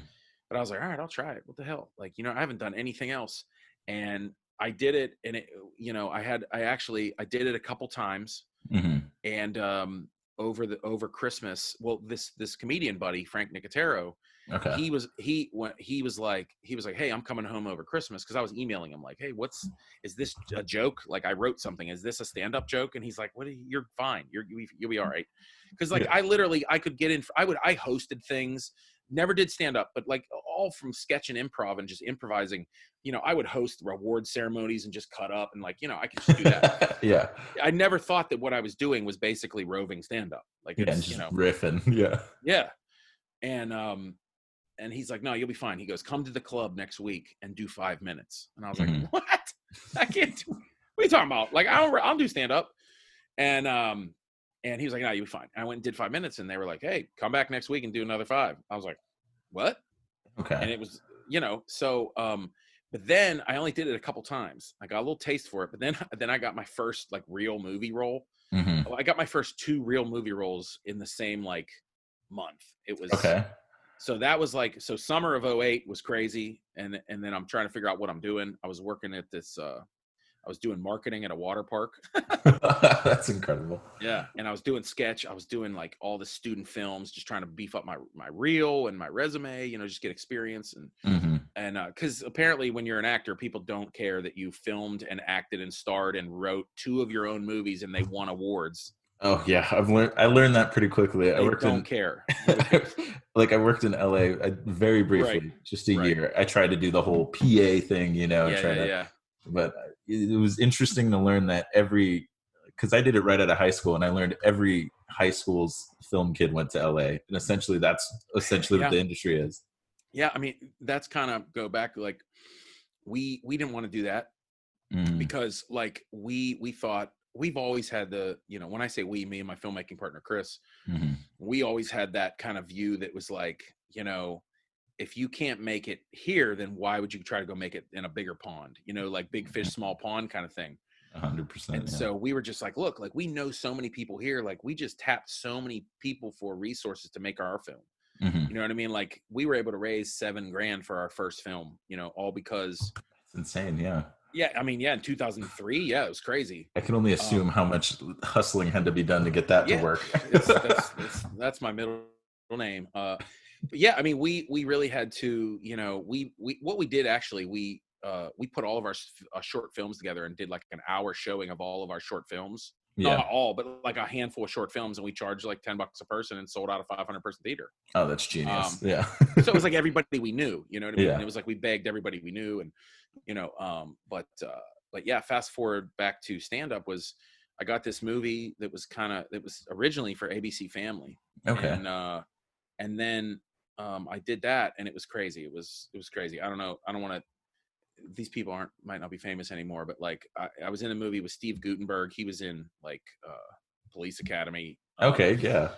But I was like, all right, I'll try it. What the hell? Like, I haven't done anything else, and I did it, and it, I did it a couple times, and over Christmas. Well, this comedian buddy, Frank Nicotero, he was like, hey, I'm coming home over Christmas, because I was emailing him like, hey, is this a joke? Like, I wrote something. Is this a stand-up joke? And he's like, you're fine. You'll be all right. Because like, I could get in. I hosted things. Never did stand up, but like, all from sketch and improv and just improvising, I would host reward ceremonies and just cut up, and like, I could just do that. Yeah. I never thought that what I was doing was basically roving stand up. Like, it's, just riffing. Yeah. Yeah. And he's like, no, you'll be fine. He goes, come to the club next week and do 5 minutes. And I was like, what? I can't do, what are you talking about? Like, I'll do stand up. And he was like, no, you'll be fine. And I went and did 5 minutes, and they were like, hey, come back next week and do another 5. I was like, what? Okay. And it was, so, but then I only did it a couple times. I got a little taste for it, but then I got my first like real movie role. I got my first 2 real movie roles in the same like month. It was okay. So that was like, so summer of 2008 was crazy. And then I'm trying to figure out what I'm doing. I was working at this, I was doing marketing at a water park. That's incredible. Yeah. And I was doing sketch. I was doing like all the student films, just trying to beef up my reel and my resume, just get experience. And because apparently when you're an actor, people don't care that you filmed and acted and starred and wrote 2 of your own movies and they won awards. Oh yeah, I learned that pretty quickly. I don't care. Like, I worked in LA very briefly, just a year. I tried to do the whole PA thing, But it was interesting to learn that because I did it right out of high school, and I learned every high school's film kid went to LA, and essentially that's what the industry is. Yeah, I mean, that's kind of go back, like, we didn't want to do that because like we thought we've always had when I say we, me and my filmmaking partner Chris, Mm-hmm. we always had that kind of view that was like, if you can't make it here, then why would you try to go make it in a bigger pond? Like big fish, small pond kind of thing. 100%. And Yeah. so we were just like, look, like we know so many people here, like we just tapped so many people for resources to make our film. Mm-hmm. You know what I mean? Like we were able to raise $7,000 for our first film, all because It's insane. Yeah. yeah, I mean, yeah, in 2003, yeah, it was crazy. I can only assume how much hustling had to be done to get that to work. That's my middle name. But yeah, I mean, we really had to, we what we did actually, we put all of our short films together and did like an hour showing of all of our short films. Yeah. Not all, but like a handful of short films, and we charged like $10 a person and sold out a 500-person theater. Oh, that's genius. Yeah. So it was like everybody we knew, you know what I mean? Yeah. And it was like we begged everybody we knew, and but yeah, fast forward back to stand up I got this movie that was originally for ABC Family. Okay. And then I did that, and it was crazy. It was crazy. I don't know. I don't want to. These people might not be famous anymore, but like I was in a movie with Steve Guttenberg. He was in like Police Academy. Okay. Yeah.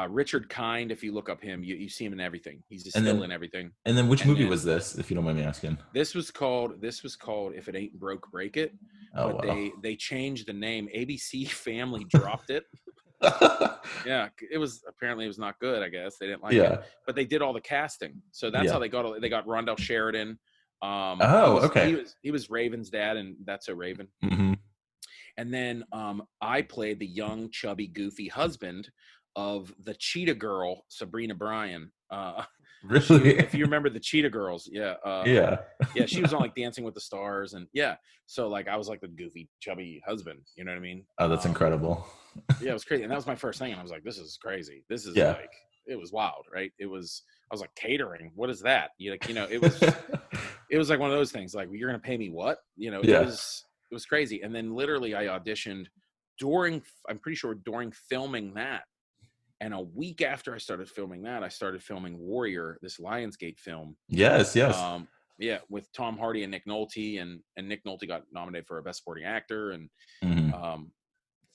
Richard Kind, if you look up him, you see him in everything. He's just still in everything. And then which movie was this, if you don't mind me asking? This was called If It Ain't Broke, Break It. Oh, but wow. they changed the name. ABC Family dropped it. Yeah, it was not good, I guess. They didn't like it. But they did all the casting. So that's how they got Rondell Sheridan. Okay. He was Raven's dad, and That's So Raven. Mm-hmm. And then I played the young, chubby, goofy husband of the Cheetah Girl, Sabrina Bryan. Really? If you remember the Cheetah Girls, yeah. Yeah, she was on like Dancing with the Stars, and yeah. So like I was like the goofy, chubby husband. You know what I mean? Oh, that's incredible. Yeah, it was crazy, and that was my first thing, and I was like, "This is crazy. This is like, it was wild, right? I was like, catering. What is that? It was, it was like one of those things. Like, you're gonna pay me what? It was crazy. And then literally, I auditioned I'm pretty sure during filming that. And a week after I started filming that, I started filming Warrior, this Lionsgate film. Yes. Yeah, with Tom Hardy and Nick Nolte, and Nick Nolte got nominated for a Best Supporting Actor. And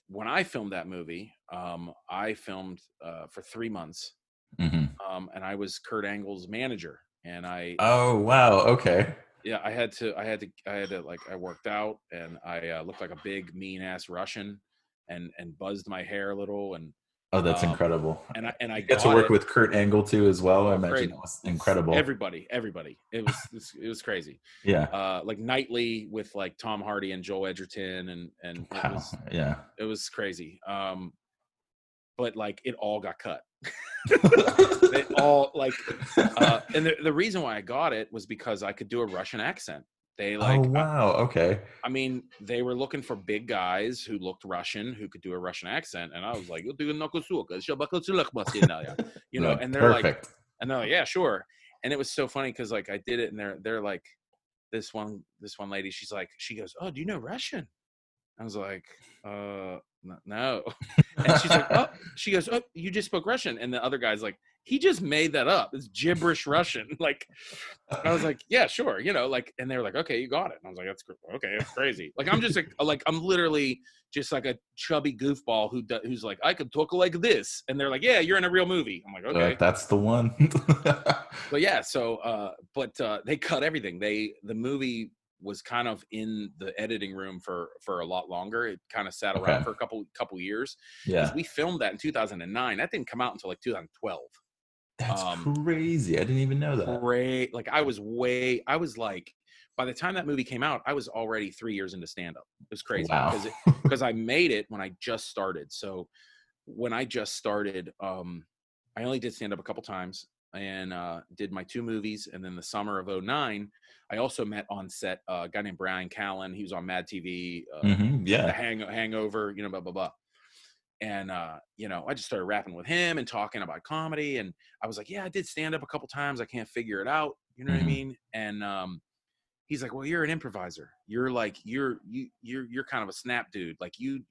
when I filmed that movie, I filmed for 3 months, and I was Kurt Angle's manager. And Oh wow! Okay. Yeah, I had to like, I worked out, and I looked like a big mean ass Russian, and buzzed my hair a little, and oh, that's incredible. And I get to work with Kurt Angle too as well. I imagine it was incredible. Everybody. It was crazy. Yeah. Like nightly with like Tom Hardy and Joel Edgerton, and wow. It was crazy. But like it all got cut. They all like, and the reason why I got it was because I could do a Russian accent. They like, oh wow, okay. I mean, they were looking for big guys who looked Russian, who could do a Russian accent, and I was like, and they're perfect. like, yeah, sure. And it was so funny because like I did it, and they're like, this one lady, she goes, oh, do you know Russian? I was like, no. And she goes, oh, you just spoke Russian. And the other guy's like, he just made that up. It's gibberish Russian. Like, I was like, yeah, sure. Like, and they were like, okay, you got it. And I was like, okay, that's crazy. Like, I'm just like, I'm literally just like a chubby goofball who's like, I could talk like this. And they're like, yeah, you're in a real movie. I'm like, okay. That's the one. But yeah, so, they cut everything. The movie was kind of in the editing room for a lot longer. It kind of sat around for a couple years. Yeah. Because we filmed that in 2009. That didn't come out until like 2012. That's crazy. I didn't even know that. Great. Like I was like, by the time that movie came out, I was already 3 years into stand-up. It was crazy. Wow. Because I made it when I just started. So when I just started, I only did stand-up a couple times, and did my 2 movies. And then the summer of 2009, I also met on set a guy named Brian Callen. He was on Mad TV, yeah, The Hangover, blah, blah, blah. And, I just started rapping with him and talking about comedy. And I was like, yeah, I did stand up a couple times. I can't figure it out. You know what I mean? And he's like, well, you're an improviser. You're like, you're kind of a snap dude. Like you're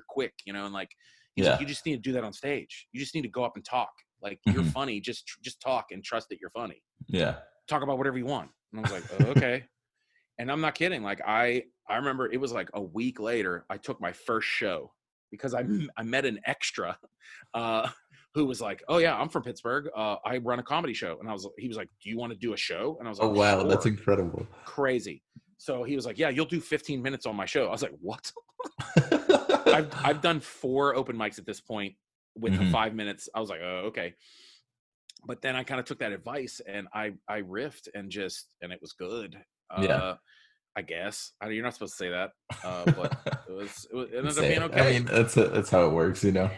quick, and like, he's like, you just need to do that on stage. You just need to go up and talk. Like, you're funny. Just talk and trust that you're funny. Yeah. Talk about whatever you want. And I was like, oh, okay. And I'm not kidding. Like I remember it was like a week later, I took my first show because I met an extra uh, who was like, "Oh yeah, I'm from Pittsburgh. I run a comedy show." And he was like, "Do you want to do a show?" And I was Oh like, wow, that's "Sure." incredible. Crazy. So he was like, "Yeah, you'll do 15 minutes on my show." I was like, "What?" I've done 4 open mics at this point with the 5 minutes. I was like, "Oh, okay." But then I kind of took that advice and I riffed and it was good. Yeah. I guess you're not supposed to say that, but it ended up Say being it. I okay. mean, that's how it works, you know.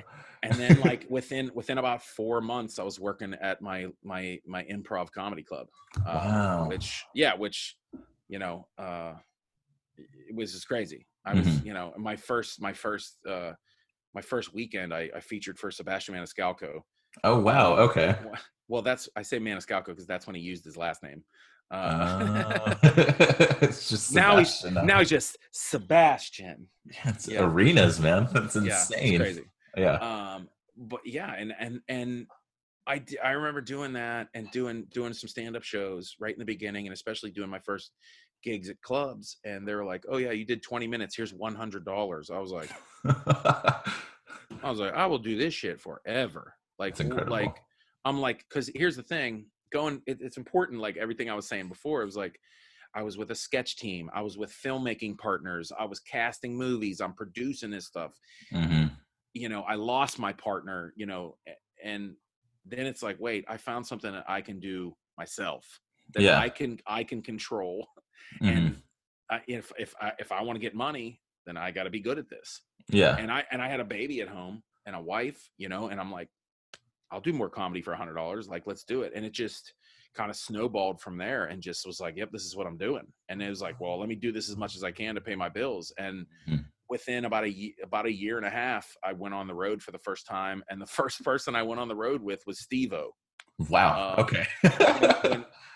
And then like within about 4 months, I was working at my improv comedy club, Wow. which you know, it was just crazy. I was, Hmm. my first weekend, I featured for Sebastian Maniscalco. Oh wow. Okay. Well, I say Maniscalco because that's when he used his last name. It's just Sebastian now. Now he's just Sebastian. It's Yeah, arenas, man. That's yeah, it's insane. crazy. Yeah. But yeah, and I remember doing that and doing some stand-up shows right in the beginning, and especially doing my first gigs at clubs, and they were like, "Oh yeah, you did 20 minutes. Here's $100." I was like, I will do this shit forever. That's incredible. I'm like, because here's the thing, it's important. Like everything I was saying before, it was like, I was with a sketch team. I was with filmmaking partners. I was casting movies. I'm producing this stuff. Hmm. You know, I lost my partner, and then it's like, wait, I found something that I can do myself, that Yeah. I can control. Hmm. And if I want to get money, then I got to be good at this. Yeah. And I had a baby at home and a wife, and I'm like, I'll do more comedy for $100. Like, let's do it. And it just kind of snowballed from there and just was like, yep, this is what I'm doing. And it was like, well, let me do this as much as I can to pay my bills. And within about a year and a half, I went on the road for the first time. And the first person I went on the road with was Steve-O. Wow. Okay.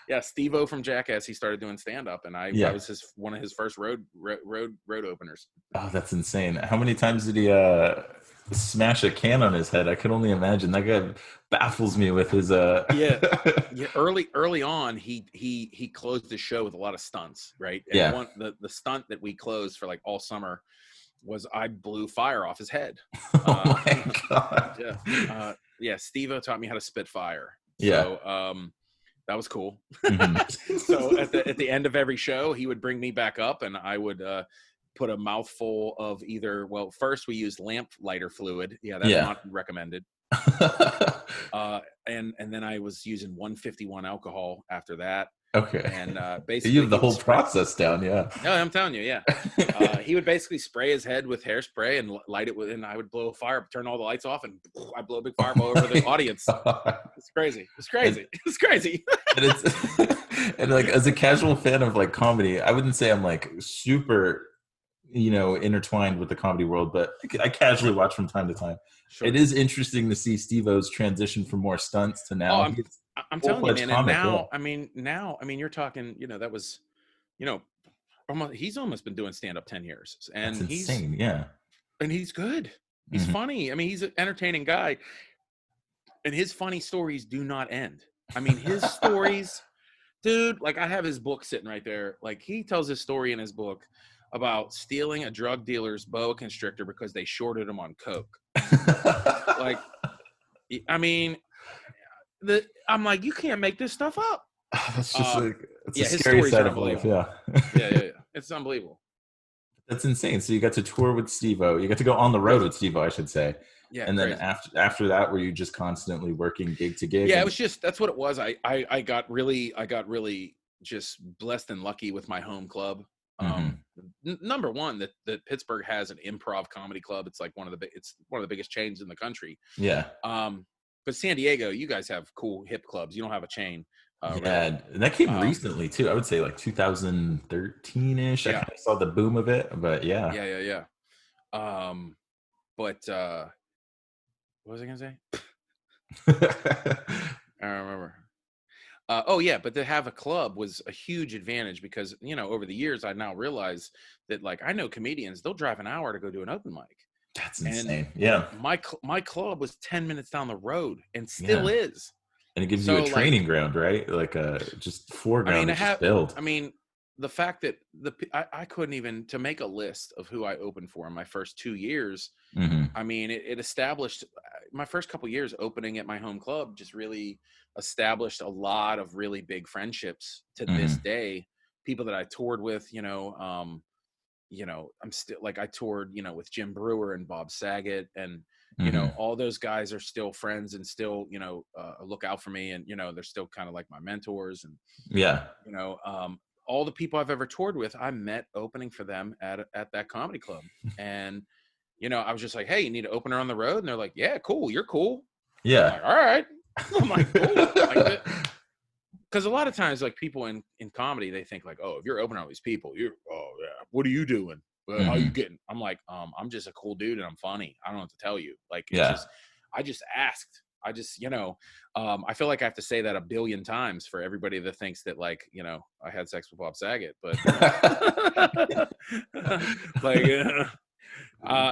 Yeah, Steve-O from Jackass, he started doing stand-up, and I Yeah. was one of his first road openers. Oh, that's insane. How many times did he smash a can on his head? I can only imagine. That guy baffles me with his Yeah. Early on, he closed the show with a lot of stunts, right? And Yeah. the stunt that we closed for like all summer was I blew fire off his head. Oh my God. Yeah. Steve-O taught me how to spit fire. Yeah. So that was cool. Hmm. So at the end of every show, he would bring me back up, and I would put a mouthful of either. Well, first we used lamp lighter fluid. Yeah, that's Yeah. not recommended. And then I was using 151 alcohol after that. Okay. And basically, You have the whole process down. Yeah. No, I'm telling you, yeah. He would basically spray his head with hairspray and light it with, and I would blow a fire, turn all the lights off, and I blow a big fireball over the audience. It's crazy. It's crazy. It's crazy. And it's and like as a casual fan of like comedy, I wouldn't say I'm like super, intertwined with the comedy world, but I casually watch from time to time. Sure. It is interesting to see Steve-O's transition from more stunts to now. I'm telling you, man. And comic, now, I mean, you're talking, that was, he's almost been doing stand up 10 years, and that's insane. Yeah. and he's good. He's funny. I mean, he's an entertaining guy, and his funny stories do not end. I mean, his stories, dude, like I have his book sitting right there. Like he tells his story in his book about stealing a drug dealer's boa constrictor because they shorted him on coke. Like, I mean, I'm like, you can't make this stuff up. That's just it's a his scary stories side are of life. unbelievable. Yeah. Yeah. It's unbelievable. That's insane. So you got to tour with Steve-O. You got to go on the road with Steve-O, I should say. Yeah. And crazy. then after that, were you just constantly working gig to gig? Yeah, it was just, that's what it was. I got really just blessed and lucky with my home club. Number one, that Pittsburgh has an improv comedy club. It's like one of the biggest chains in the country. Yeah. But San Diego, you guys have cool hip clubs. You don't have a chain. Yeah, really. and that came recently too. I would say like 2013-ish. Yeah. I kind of saw the boom of it, but yeah. Yeah. But what was I gonna say? I don't remember. Oh yeah, but to have a club was a huge advantage because over the years I now realize that like I know comedians, they'll drive an hour to go do an open mic. That's insane. Yeah. My club was 10 minutes down the road and still is. And it gives you a training ground, right? Like just foreground to just build. I mean, the fact that I couldn't even to make a list of who I opened for in my first 2 years. Mm-hmm. I mean, it established my first couple years opening at my home club, just really established a lot of really big friendships to this Mm-hmm. day. People that I toured with, I'm still like I toured, with Jim Brewer and Bob Saget, and Mm-hmm. all those guys are still friends and still, look out for me, and they're still kind of like my mentors, and Yeah. all the people I've ever toured with, I met opening for them at that comedy club, and I was just like, hey, you need to open her on the road, and they're like, yeah, cool, you're cool. I'm Yeah. like, all right. I'm like, cool, like that. Because a lot of times, like people in comedy, they think like, oh, if you're opening all these people, oh yeah, what are you doing? How you Mm-hmm. getting? I'm like, I'm just a cool dude and I'm funny. I don't know what to tell you. Like, it's Yeah. just, I just asked. I just, I feel like I have to say that a billion times for everybody that thinks that, like, I had sex with Bob Saget, but like,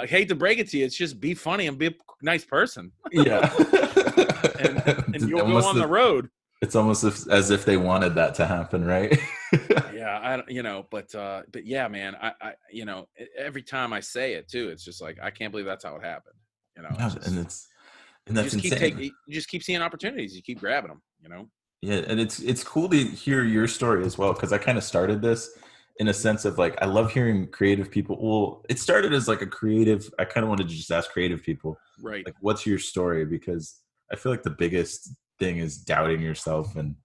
hate to break it to you, it's just be funny and be a nice person, Yeah. and you'll go on the road. It's almost as if they wanted that to happen, right? Yeah, but yeah, man, every time I say it too, it's just like, I can't believe that's how it happened. It's just, and that's insane. you just keep seeing opportunities, you keep grabbing them. Yeah, and it's cool to hear your story as well, because I kind of started this in a sense of like I love hearing creative people. Well, it started as like a creative. I kind of wanted to just ask creative people, Right. like, what's your story? Because I feel like the biggest thing is doubting yourself, and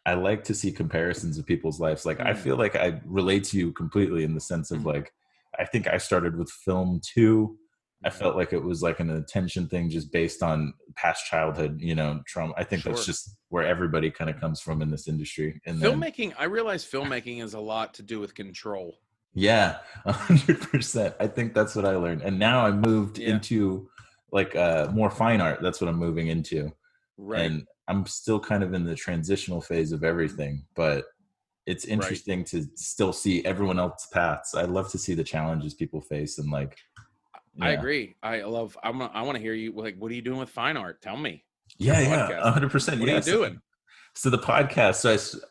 I like to see comparisons of people's lives. Like I feel like I relate to you completely in the sense of like I think I started with film too. I felt like it was like an attention thing just based on past childhood, trauma. I think that's just where everybody kind of comes from in this industry. And filmmaking, I realize filmmaking is a lot to do with control. Yeah, 100%. I think that's what I learned. And now I moved into like more fine art. That's what I'm moving into. Right. And I'm still kind of in the transitional phase of everything, but it's interesting to still see everyone else's paths. I love to see the challenges people face, and like, I agree. I want to hear you. Like, what are you doing with fine art? Tell me. Yeah, 100%. What are you doing? So the podcast,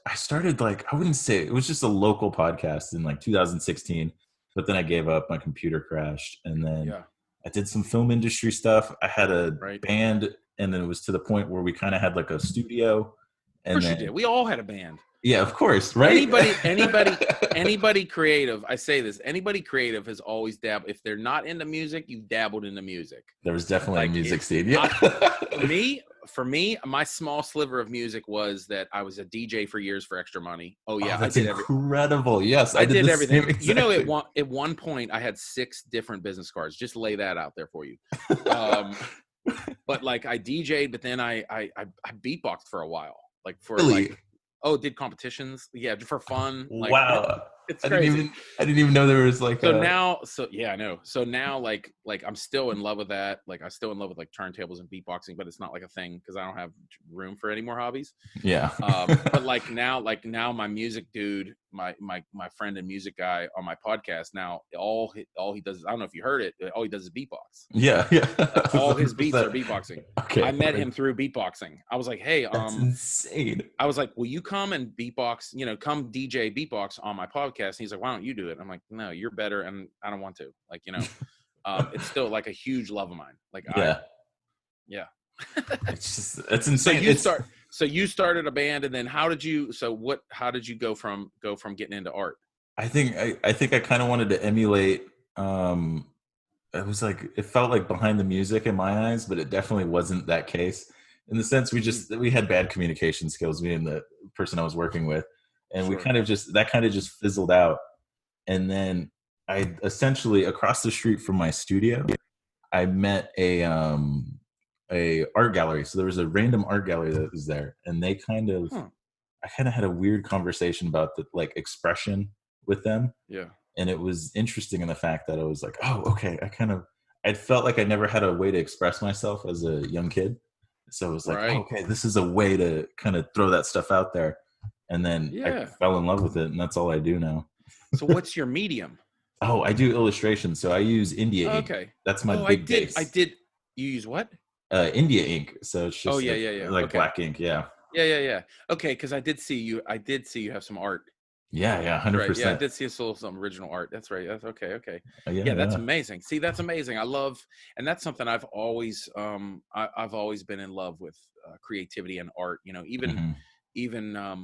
I started like, I wouldn't say it was just a local podcast in like 2016, but then I gave up, my computer crashed. And then I did some film industry stuff. I had a band, and then it was to the point where we kind of had like a studio. And of course you did. We all had a band. Yeah, of course. Right. Anybody creative. I say this, anybody creative has always dabbled. If they're not into music, you've dabbled into music. There was definitely a music scene. Yeah. For me, my small sliver of music was that I was a DJ for years for extra money. Oh yeah, that's incredible. Yes, I did everything. At one point, I had 6 different business cards. Just lay that out there for you. But like I DJ'd, but then I beatboxed for a while, like for like. Oh, did competitions? Yeah, for fun. Like, wow. It's crazy. I didn't even know there was like I know. So now like I'm still in love with that. Like I'm still in love with like turntables and beatboxing, but it's not like a thing because I don't have room for any more hobbies. Yeah. But like now my music dude, my friend and music guy on my podcast now, all he does is, I don't know if you heard it, all he does is beatbox. Yeah. Like, all his beats are beatboxing. Okay. I met him through beatboxing. I was like, hey, that's insane. I was like, will you come and beatbox, come DJ beatbox on my podcast? And he's like, why don't you do it? I'm like, no, you're better. And I don't want to, like, it's still like a huge love of mine. Like, it's insane. So you started a band, and then how did you go from getting into art? I think I kind of wanted to emulate, it was like, it felt like behind the music in my eyes, but it definitely wasn't that case, in the sense we had bad communication skills, me and the person I was working with. And we kind of just fizzled out. And then I essentially, across the street from my studio, I met a art gallery. So there was a random art gallery that was there, and they I kind of had a weird conversation about the like expression with them. Yeah. And it was interesting in the fact that I was like, oh, okay. I felt like I never had a way to express myself as a young kid. So it was like, okay, this is a way to kind of throw that stuff out there. And then I fell in love with it, and that's all I do now. So what's your medium? Oh, I do illustrations. So I use India ink. Okay. That's my big base. You use what? India ink. So it's just like okay. black ink. Yeah. Yeah. Okay, because I did see you have some art Yeah, That's right. Yeah, I 100%. did see a little some original art. That's right. That's okay. Okay. Yeah, Yeah, that's yeah. amazing. See, that's amazing. I love, and that's something I've always, I've always been in love with creativity and art. You know, Hmm. even, I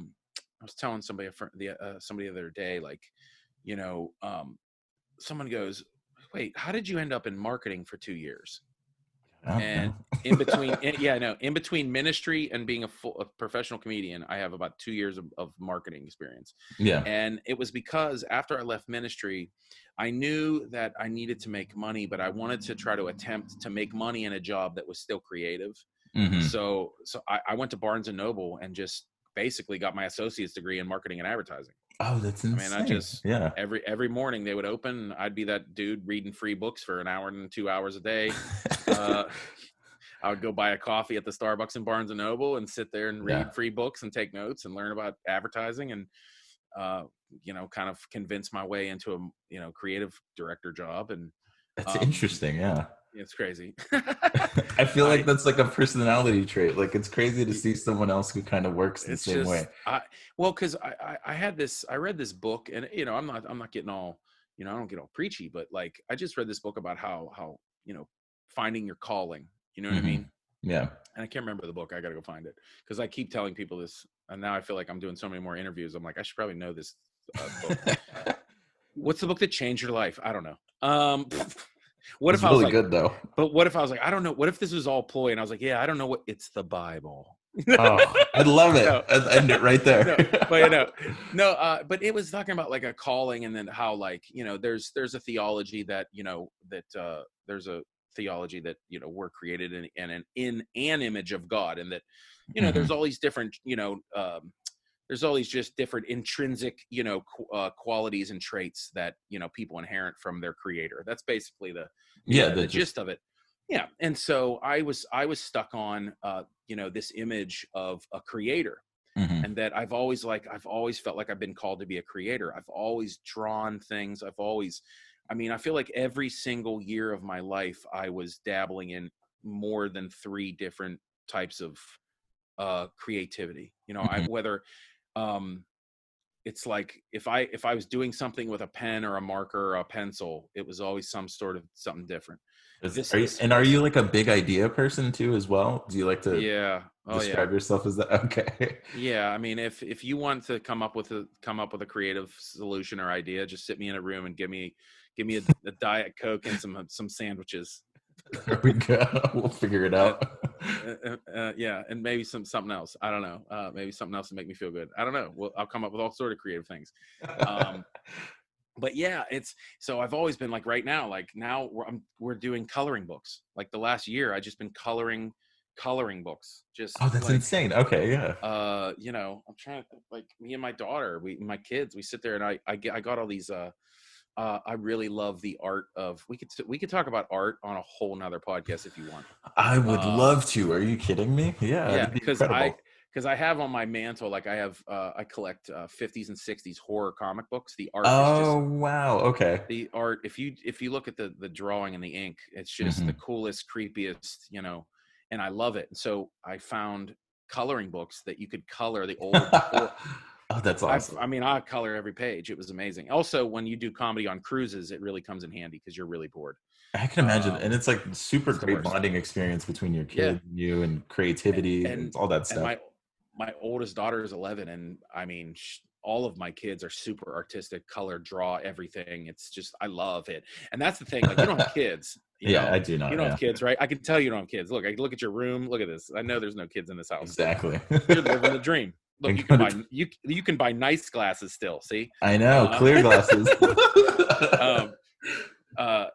was telling somebody, somebody the other day, like, you know, someone goes, "Wait, how did you end up in marketing for 2 years?" I don't And know. yeah, I know, in between ministry and being a professional comedian, I have about 2 years of marketing experience. Yeah. And it was because after I left ministry, I knew that I needed to make money, but I wanted to try to attempt to make money in a job that was still creative. Hmm. So I went to Barnes and Noble and just basically got my associate's degree in marketing and advertising. Oh, that's I mean, I insane. just Yeah. every morning they would open. I'd be that dude reading free books for an hour and 2 hours a day. Uh, I would go buy a coffee at the Starbucks in Barnes and Noble and sit there and Yeah. read free books and take notes and learn about advertising and uh, kind of convince my way into a creative director job. And That's um, interesting. Yeah. it's crazy. I feel like I that's like a personality trait. Like it's crazy to see someone else who kind of works the it's same way. just well, because I read this book, and I'm not getting all, I don't get all preachy, but like I just read this book about how finding your calling. You know what I Hmm. mean? Yeah. And I can't remember the book. I got to go find it because I keep telling people this, and now I feel like I'm doing so many more interviews. I'm like, I should probably know this book. What's the book that changed your life? I don't know. What It's if I was really like, good though. but what if I was like, I don't know. What if this was all ploy? And I was like, yeah, I don't know what. It's the Bible. Oh, I love it. No, I'd end it right no, there. but no. But it was talking about like a calling, and then how like there's a theology that there's a theology that we're created in an image of God, and that there's Hmm. all these different there's all these just different intrinsic qualities and traits that people inherit from their creator. That's basically Yeah, the that just. gist of it. Yeah. And so I was stuck on this image of a creator, Hmm. and that I've always felt like I've been called to be a creator. I've always drawn things. I feel like every single year of my life I was dabbling in more than three different types of creativity. I Hmm. whether um it's like if I was doing something with a pen or a marker or a pencil, it was always some sort of something different. This this Are this you like a big idea person too as well? Do you like to Yeah. Oh yeah. describe yourself as that? Okay. Yeah, I mean, if you want to come up with a creative solution or idea, just sit me in a room and give me a Diet Coke and some sandwiches. There we go. We'll figure it uh, out. yeah, and maybe something else. I don't know. Maybe something else to make me feel good. I don't know. I'll come up with all sort of creative things. Um, but yeah, it's so I've always been like right now, like now we're doing coloring books. Like the last year, I just been coloring books, just Oh, that's like insane. Okay, yeah. I'm trying to, like, me and my daughter, my kids, we sit there, and I got all these I really love the art of, we could talk about art on a whole nother podcast if you want. I would um love to. Are you kidding me? Yeah, yeah, that'd be incredible. because I have on my mantle, like I collect 50s and 60s horror comic books. The art is Oh, just wow. Okay. the art, if you look at the drawing and the ink, it's just the Hmm. coolest, creepiest, and I love it. So I found coloring books that you could color the old horror. Oh, that's awesome. I color every page. It was amazing. Also, when you do comedy on cruises, it really comes in handy because you're really bored. I can imagine. And Um, it's like super it's the great worst. bonding experience between your Yeah, kids and you and creativity and and all that and stuff. my oldest daughter is 11, and I mean, all of my kids are super artistic, color, draw, everything. It's just, I love it. And that's the thing. Like, you don't have kids, Yeah, I do you not. don't Yeah, have kids, right? I can tell you don't have kids. Look, I look at your room. Look at this. I know there's no kids in this house. exactly. You're living the dream. Look, you can buy nice glasses still. See, I know, uh, clear glasses. um,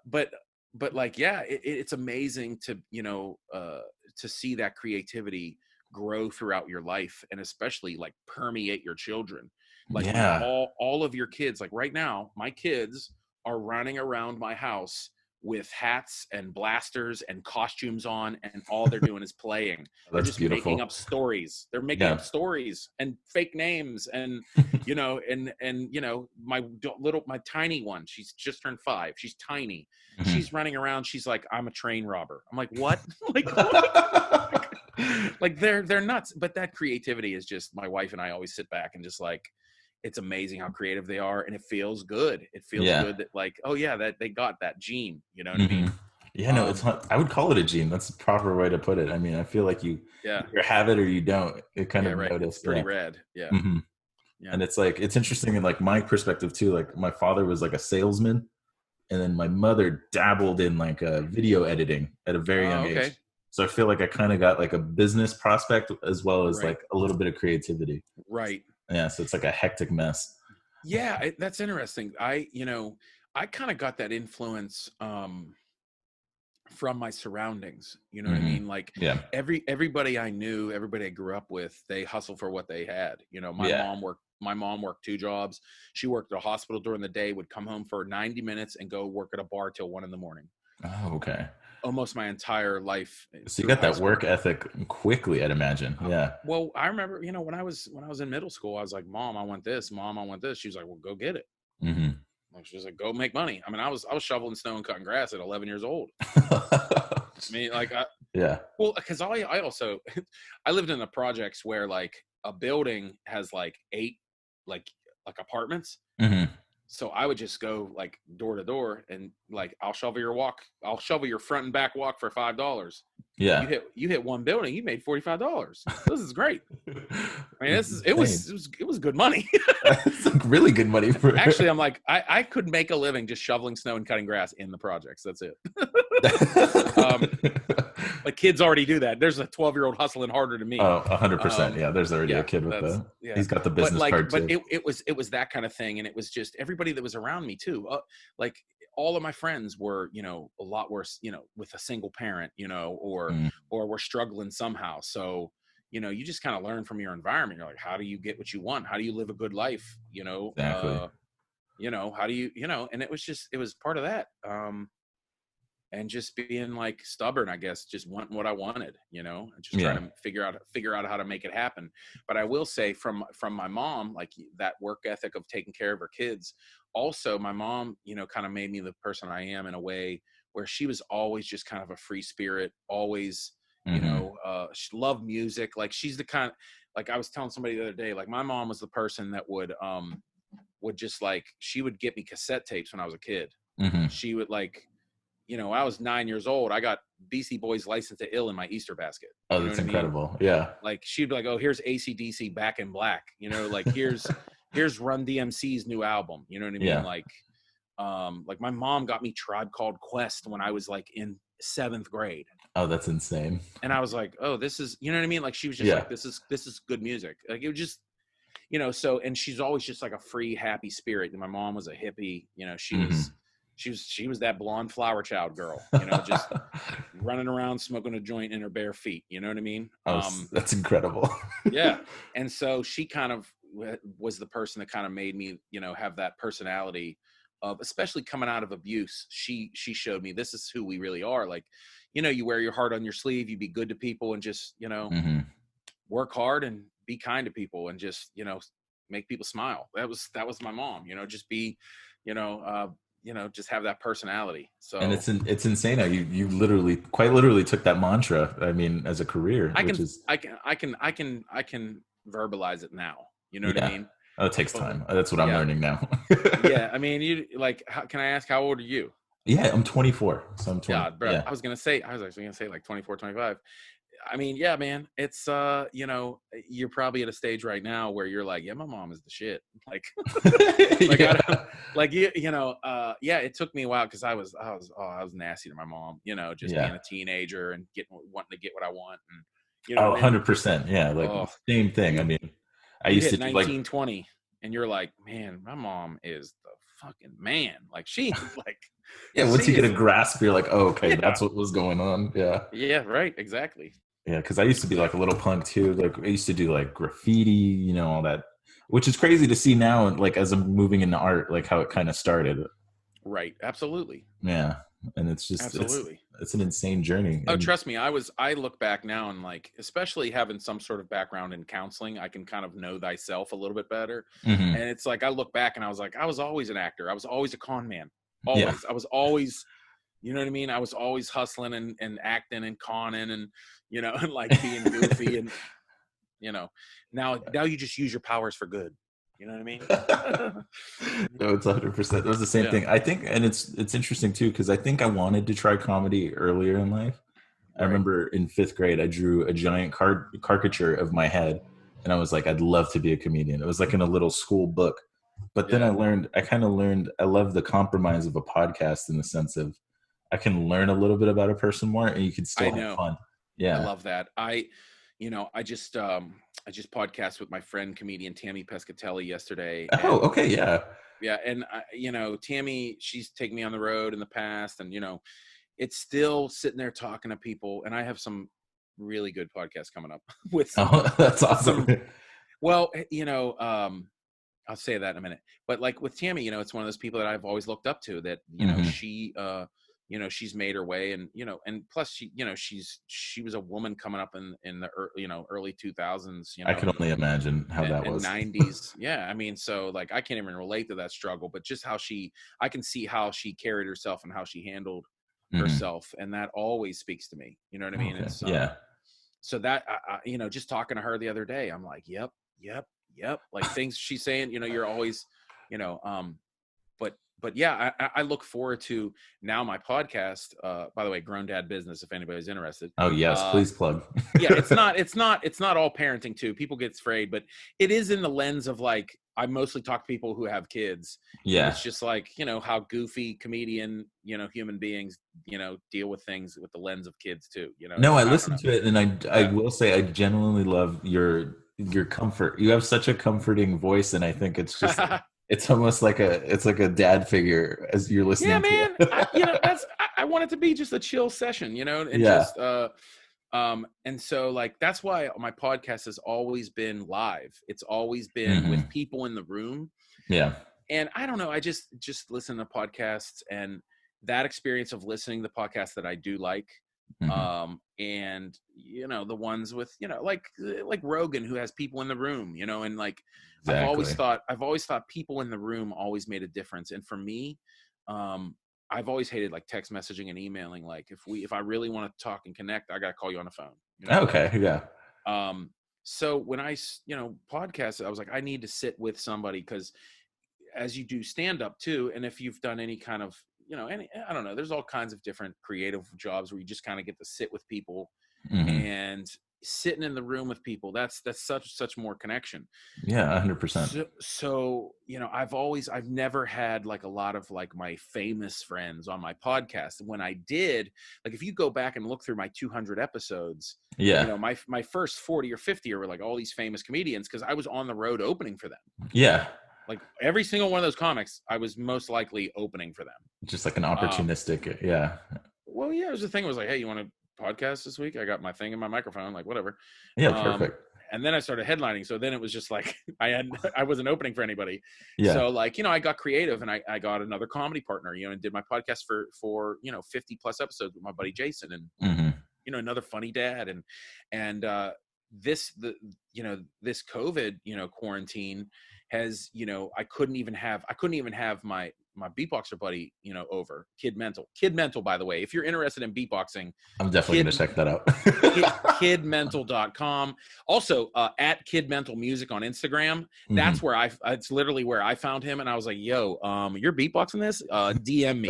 but like, yeah, it's amazing to see that creativity grow throughout your life, and especially like permeate your children. Like when Yeah, all of your kids, like right now, my kids are running around my house with hats and blasters and costumes on, and all they're doing is playing. They're that's just making beautiful. up stories. They're making Yeah. up stories and fake names, and my tiny one, she's just turned 5. She's tiny. Mhm. She's running around. She's like, I'm a train robber. I'm like, what? Like, what? Like they're nuts. But that creativity is just, my wife and I always sit back and just like, it's amazing how creative they are, and it feels good. It feels Yeah. good that like, oh yeah, that they got that gene. You know what I Hmm. mean? Yeah, no, it's not, I would call it a gene. That's the proper way to put it. I mean, I feel like you Yeah, either have it or you don't. It kind yeah, of right. It's notice. pretty Yeah. rad. Yeah, Hmm. yeah. And it's like, it's interesting in like my perspective too. Like my father was like a salesman, and then my mother dabbled in like video editing at a very Oh, young age. okay, So I feel like I kind of got like a business prospect as well as right, like a little bit of creativity. right. Yeah, so it's like a hectic mess. Yeah, that's interesting. I kind of got that influence from my surroundings. You know what I Hmm. mean? Like Yeah, everybody I knew, everybody I grew up with, they hustle for what they had. You know, yeah. my mom worked 2 jobs. She worked at a hospital during the day, would come home for 90 minutes and go work at a bar till 1 in the morning. Oh, okay. Almost my entire life So you through got high that work school. ethic quickly, I'd imagine. Yeah. Well, I remember, when I was in middle school, I was like, "Mom, I want this. Mom, I want this." She was like, "Well, go get it." Hmm. Like, she was like, "Go make money." I mean, I was shoveling snow and cutting grass at 11 years old. I mean, like, Yeah. well, because I also I lived in the projects where like a building has like 8 like apartments. Hmm. So I would just go like door to door and like I'll shovel your front and back walk for $5. Yeah. You hit one building, you made $45. This is great. I mean, It's it insane. was good money. It's like really good money for Actually, I'm like I could make a living just shoveling snow and cutting grass in the projects. That's it. um, Like kids already do that. There's a 12-year-old hustling harder than me. Oh, 100%. Um, Yeah, there's already a yeah, kid with that's the, yeah. he's got the But business like, card too. it was that kind of thing, and it was just everybody that was around me too. Like all of my friends were, a lot worse, with a single parent, Mm, or were struggling somehow. So, you just kind of learn from your environment. You're like, how do you get what you want? How do you live a good life? exactly. How do you, and it was part of that. And just being like stubborn, I guess, just wanting what I wanted, and just trying Yeah. to figure out how to make it happen. But I will say from my mom, like that work ethic of taking care of her kids. Also, my mom, kind of made me the person I am in a way where she was always just kind of a free spirit, always, Hmm. she loved music. Like she's the kind, like I was telling somebody the other day, like my mom was the person that would just like, she would get me cassette tapes when I was a kid. Hmm. She would like, when I was 9 years old, I got Beastie Boys' License to Ill in my Easter basket. Oh, You know that's what I mean? incredible. Yeah. Like she'd be like, "Oh, here's AC/DC Back in Black." Like here's Run DMC's new album. You know what I mean? Yeah. Like my mom got me Tribe Called Quest when I was like in 7th grade, Oh, that's insane. and I was like, "Oh, this is," you know what I mean? Like she was just Yeah. like, "This is good music." Like it was just, so, and she's always just like a free, happy spirit. And my mom was a hippie. Hmm. She was that blonde flower child girl. Just running around smoking a joint in her bare feet. You know what I mean? Oh, that's incredible. Yeah. And so she kind of was the person that kind of made me, have that personality of, especially coming out of abuse. She showed me this is who we really are. Like, you wear your heart on your sleeve, you be good to people, and just, Hmm. work hard and be kind to people, and just, make people smile. That was my mom, just be, you know, uh, just have that personality. And So it's insane how you literally, quite literally, took that mantra, I mean, as a career, I which can is, I can verbalize it now. You know what I yeah. mean? Oh, it takes But time. That's what I'm yeah, learning now. yeah. I mean, you like, can I ask how old are you? Yeah, I'm 24. So I'm 20. Yeah, bro. Yeah. I was actually gonna say like 24, 25. I mean, yeah, man. It's you're probably at a stage right now where you're like, yeah, my mom is the shit. Like, like I don't Yeah. like yeah. It took me a while because I was nasty to my mom. Just being Yeah. a teenager and wanting to get what I want, and Oh, and then 100%. Yeah. Like oh, same thing. I you mean, I you used hit to do like, 1920 and you're like, man, my mom is the fucking man. Like she like yeah, once you she get a is grasp, you're like, oh, okay, yeah. that's what was going on. Yeah. Yeah, right, exactly. Yeah. Cause I used to be like a little punk too. Like I used to do like graffiti, all that, which is crazy to see now. Like as I'm moving into art, like how it kind of started. Right. Absolutely. Yeah. And it's just, Absolutely. it's an insane journey. Oh, And trust me, I look back now and like, especially having some sort of background in counseling, I can kind of know thyself a little bit better. mhm, And it's like I look back and I was like, I was always an actor. I was always a con man. yeah. Always. I was always, you know what I mean? I was always hustling and acting and conning and and like being goofy and you know. Now you just use your powers for good. You know what I mean? No, it's 100%. It was the same Yeah. thing. I think, and it's interesting too, because I think I wanted to try comedy earlier in life. I Right. remember in fifth grade, I drew a giant caricature of my head, and I was like, I'd love to be a comedian. It was like in a little school book. But then Yeah. I kind of learned, I love the compromise of a podcast in the sense of I can learn a little bit about a person more, and you can I still have know. fun. I Yeah. love that. I just podcast with my friend comedian Tammy Pescatelli yesterday, Oh, and okay, yeah. yeah, and Tammy, she's taken me on the road in the past, and it's still sitting there talking to people, and I have some really good podcasts coming up with some Oh, that's with awesome. some well, I'll say that in a minute. But like with Tammy, it's one of those people that I've always looked up to, that, Hmm. she's made her way, and, and plus she was a woman coming up in the early 2000s, I can only imagine how that and was. 90s. Yeah. I mean, so like, I can't even relate to that struggle, but just I can see how she carried herself and how she handled Hmm. herself. And that always speaks to me. You know what I mean? Okay, It's, yeah. so that just talking to her the other day, I'm like, yep, yep, yep, like things she's saying, you're always, you know um but yeah, I look forward to now my podcast, by the way, Grown Dad Business, if anybody's interested. Oh, yes, uh please plug. yeah, it's not all parenting too. People get afraid, but it is in the lens of, like, I mostly talk to people who have kids, and Yeah. it's just like, how goofy comedian, human beings, deal with things with the lens of kids too. No, I I don't listened know. to it, and I Yeah. will say I genuinely love your comfort. You have such a comforting voice, and I think it's just like it's almost like a dad figure as you're Yeah, listening to man. it. I want it to be just a chill session, and Yeah. just and so, like, that's why my podcast has always been live. It's always been with Hmm. people in the room. Yeah. And I don't know, I just listen to podcasts, and that experience of listening to podcasts that I do like, Hmm. and the ones with, like Rogan, who has people in the room, and like, Exactly. I've always thought people in the room always made a difference. And for me, um I've always hated, like, text messaging and emailing. Like, if I really want to talk and connect, I got to call you on the phone, like, Okay. Yeah. um so when podcast, I was like, I need to sit with somebody, because as you do stand up too, and if you've done any kind of, I don't know, there's all kinds of different creative jobs where you just kind of get to sit with people, Hmm. and sitting in the room with people, that's such more connection. Yeah. 100%. So I've never had, like, a lot of, like, my famous friends on my podcast. When I did, like, if you go back and look through my 200 episodes, Yeah. my first 40 or 50 were like all these famous comedians, because I was on the road opening for them. Yeah. Like, every single one of those comics, I was most likely opening for them. Just like an Um, opportunistic. Yeah. well, yeah, it was the thing. It was like, hey, you want to podcast this week? I got my thing in my microphone, like, whatever. Yeah. Um, Perfect. and then I started headlining. So then it was just like, I wasn't opening for anybody. Yeah. So, like, I got creative, and I got another comedy partner, and did my podcast for 50 plus episodes with my buddy Jason, and, Hmm. another funny dad. And this COVID, quarantine has, I couldn't even have my beatboxer buddy, over. Kid Mental, by the way, if you're interested in beatboxing, I'm definitely kid gonna check that out. kidmental.com. Also, at Kid Mental Music on Instagram. Hmm. That's where it's literally where I found him, and I was like, yo, you're beatboxing this? DM me.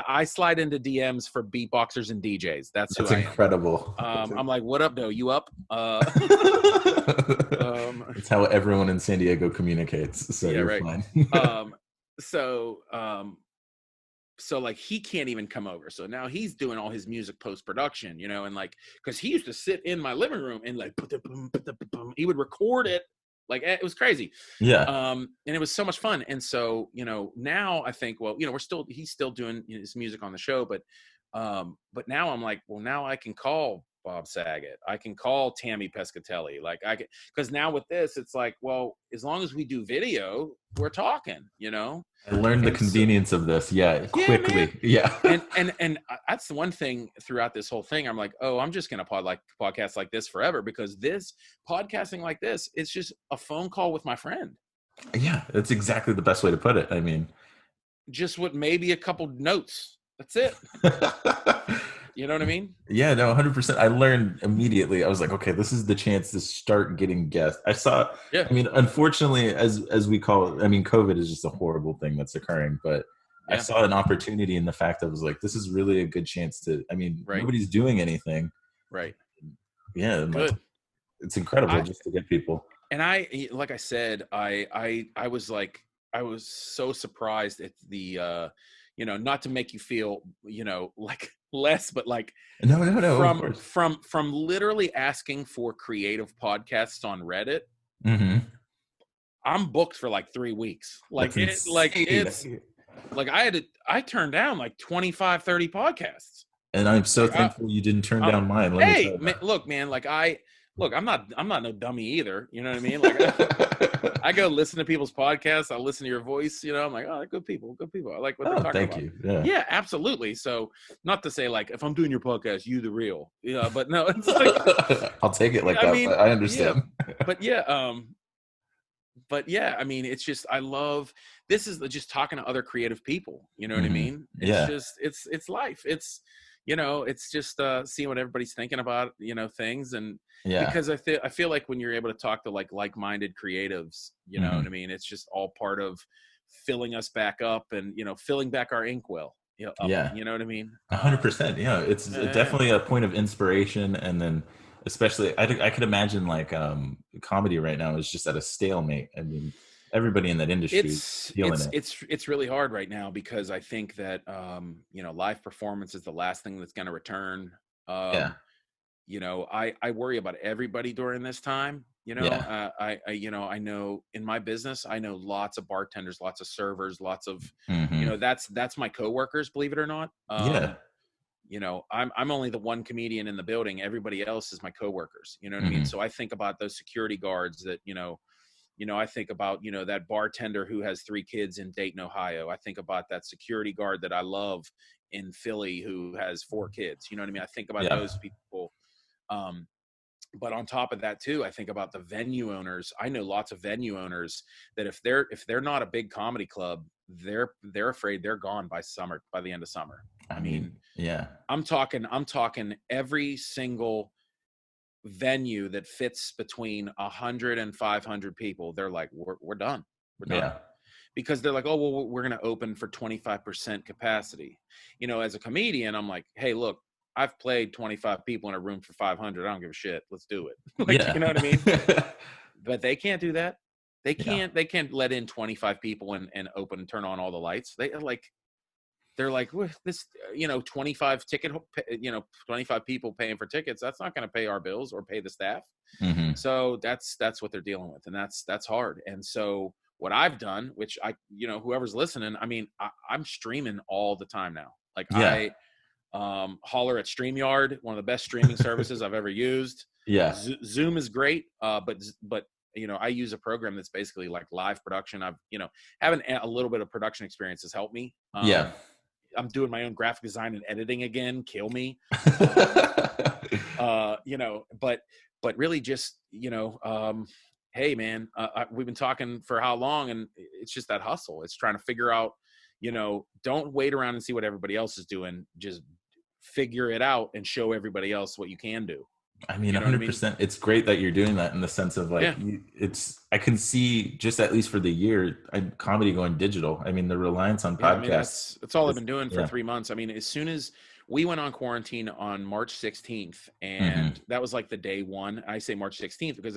I slide into DMs for beatboxers and DJs. That's who That's I am. incredible. I'm like, what up, though? You up? It's how everyone in San Diego communicates, so Yeah, you're right. fine. Um, so um, so like, he can't even come over. So now he's doing all his music post production, and like, because he used to sit in my living room and, like, he would record it. Like, it was crazy. Yeah. And it was so much fun. And so, now I think, well, he's still doing his music on the show, but now I'm like, well, now I can call Bob Saget. I can call Tammy Pescatelli. Like, because now with this, it's like, well, as long as we do video, we're talking. I learned the And so, convenience of this. Yeah, yeah, man. quickly. Yeah. And that's the one thing throughout this whole thing. I'm like, oh, I'm just gonna podcast like this forever, because this podcasting like this, it's just a phone call with my friend, Yeah, that's exactly the best way to put it. I mean, just with maybe a couple notes. That's it. You know what I mean? Yeah, no, 100%. I learned immediately. I was like, okay, this is the chance to start getting guests. Yeah. I mean, unfortunately, as we call it, I mean, COVID is just a horrible thing that's occurring, but I Yeah. saw an opportunity in the fact that I was like, this is really a good chance to, I mean, Right. nobody's doing anything. Right. Yeah, and like Good. it's incredible I just to get people. and I like I said, I was like I was so surprised at the not to make you feel, like less, but like No, no, no, of course. from literally asking for creative podcasts on Reddit, Hmm. I'm booked for like 3 weeks. That's It's insane. like I turned down like 25, 30 podcasts. And I'm so Like thankful you didn't turn down mine. Let me tell hey, you man, look, man, like I'm not no dummy either. You know what I mean? Like that. I go listen to people's podcasts. I listen to your voice. I'm like, oh, good people, good people. I like what they're Oh, talking thank about. you. Yeah. Yeah, absolutely. So, not to say like if I'm doing your podcast, you the real. Yeah, but no, it's like, I'll take it like I that, mean, but I yeah, understand. but yeah, but yeah, I mean, it's just I love this is just talking to other creative people. You know what I Hmm. mean? It's Yeah. just it's life. It's just seeing what everybody's thinking about, things. And Yeah. because I feel like when you're able to talk to like-minded creatives, you know what I Hmm. mean, it's just all part of filling us back up and filling back our inkwell, up, Yeah. you know what I mean. 100%. Yeah. It's Yeah. definitely a point of inspiration. And then, especially, I could imagine like comedy right now is just at a stalemate. I mean, everybody in that industry is it's feeling it's it. it's it's really hard right now because I think that live performance is the last thing that's going to return. Yeah. um I worry about everybody during this time. Yeah. I know in my business, I know lots of bartenders, lots of servers, lots of, Hmm. that's my coworkers, believe it or not. Yeah. I'm only the one comedian in the building. Everybody else is my coworkers. You know what I mean? Hmm. So I think about those security guards that, I think about, that bartender who has 3 kids in Dayton, Ohio. I think about that security guard that I love in Philly who has 4 kids. You know what I mean? I think about Yeah. those people. Um, but on top of that too, I think about the venue owners. I know lots of venue owners that if they're not a big comedy club, they're afraid they're gone by the end of summer. I I mean, mean, yeah. I'm talking every single venue that fits between 100 and 500 people. They're like, we're done. We're done. Yeah. Because they're like, oh, well, we're going to open for 25% capacity. As a comedian, I'm like, hey, look, I've played 25 people in a room for 500. I don't give a shit. Let's do it. Like, Yeah. you know what I mean? But they can't do that. They Yeah. can't. They can't let in 25 people and open and turn on all the lights. They're like, well, this, 25 25 people paying for tickets. That's not going to pay our bills or pay the staff. Hmm. So that's what they're dealing with, and that's hard. And so what I've done, which whoever's listening, I mean, I'm streaming all the time now. Like Yeah. I holler at StreamYard, one of the best streaming services I've ever used. Yeah. Zoom is great, but I use a program that's basically like live production. I've having a little bit of production experience has helped me. Yeah. I'm doing my own graphic design and editing again. Kill me. Um, but really just, hey man, we've been talking for how long, and it's just that hustle. It's trying to figure out, don't wait around and see what everybody else is doing. Just figure it out and show everybody else what you can do. I mean, You know what I mean? 100%. It's great that you're doing that in the sense of like, Yeah. I can see just at least for the year, comedy going digital. I mean, the reliance on Yeah, I mean, podcasts that's all I've is, been doing for yeah. 3 months. I mean, as soon as we went on quarantine on March 16th, Hmm. and that was like the day one. I say March 16th because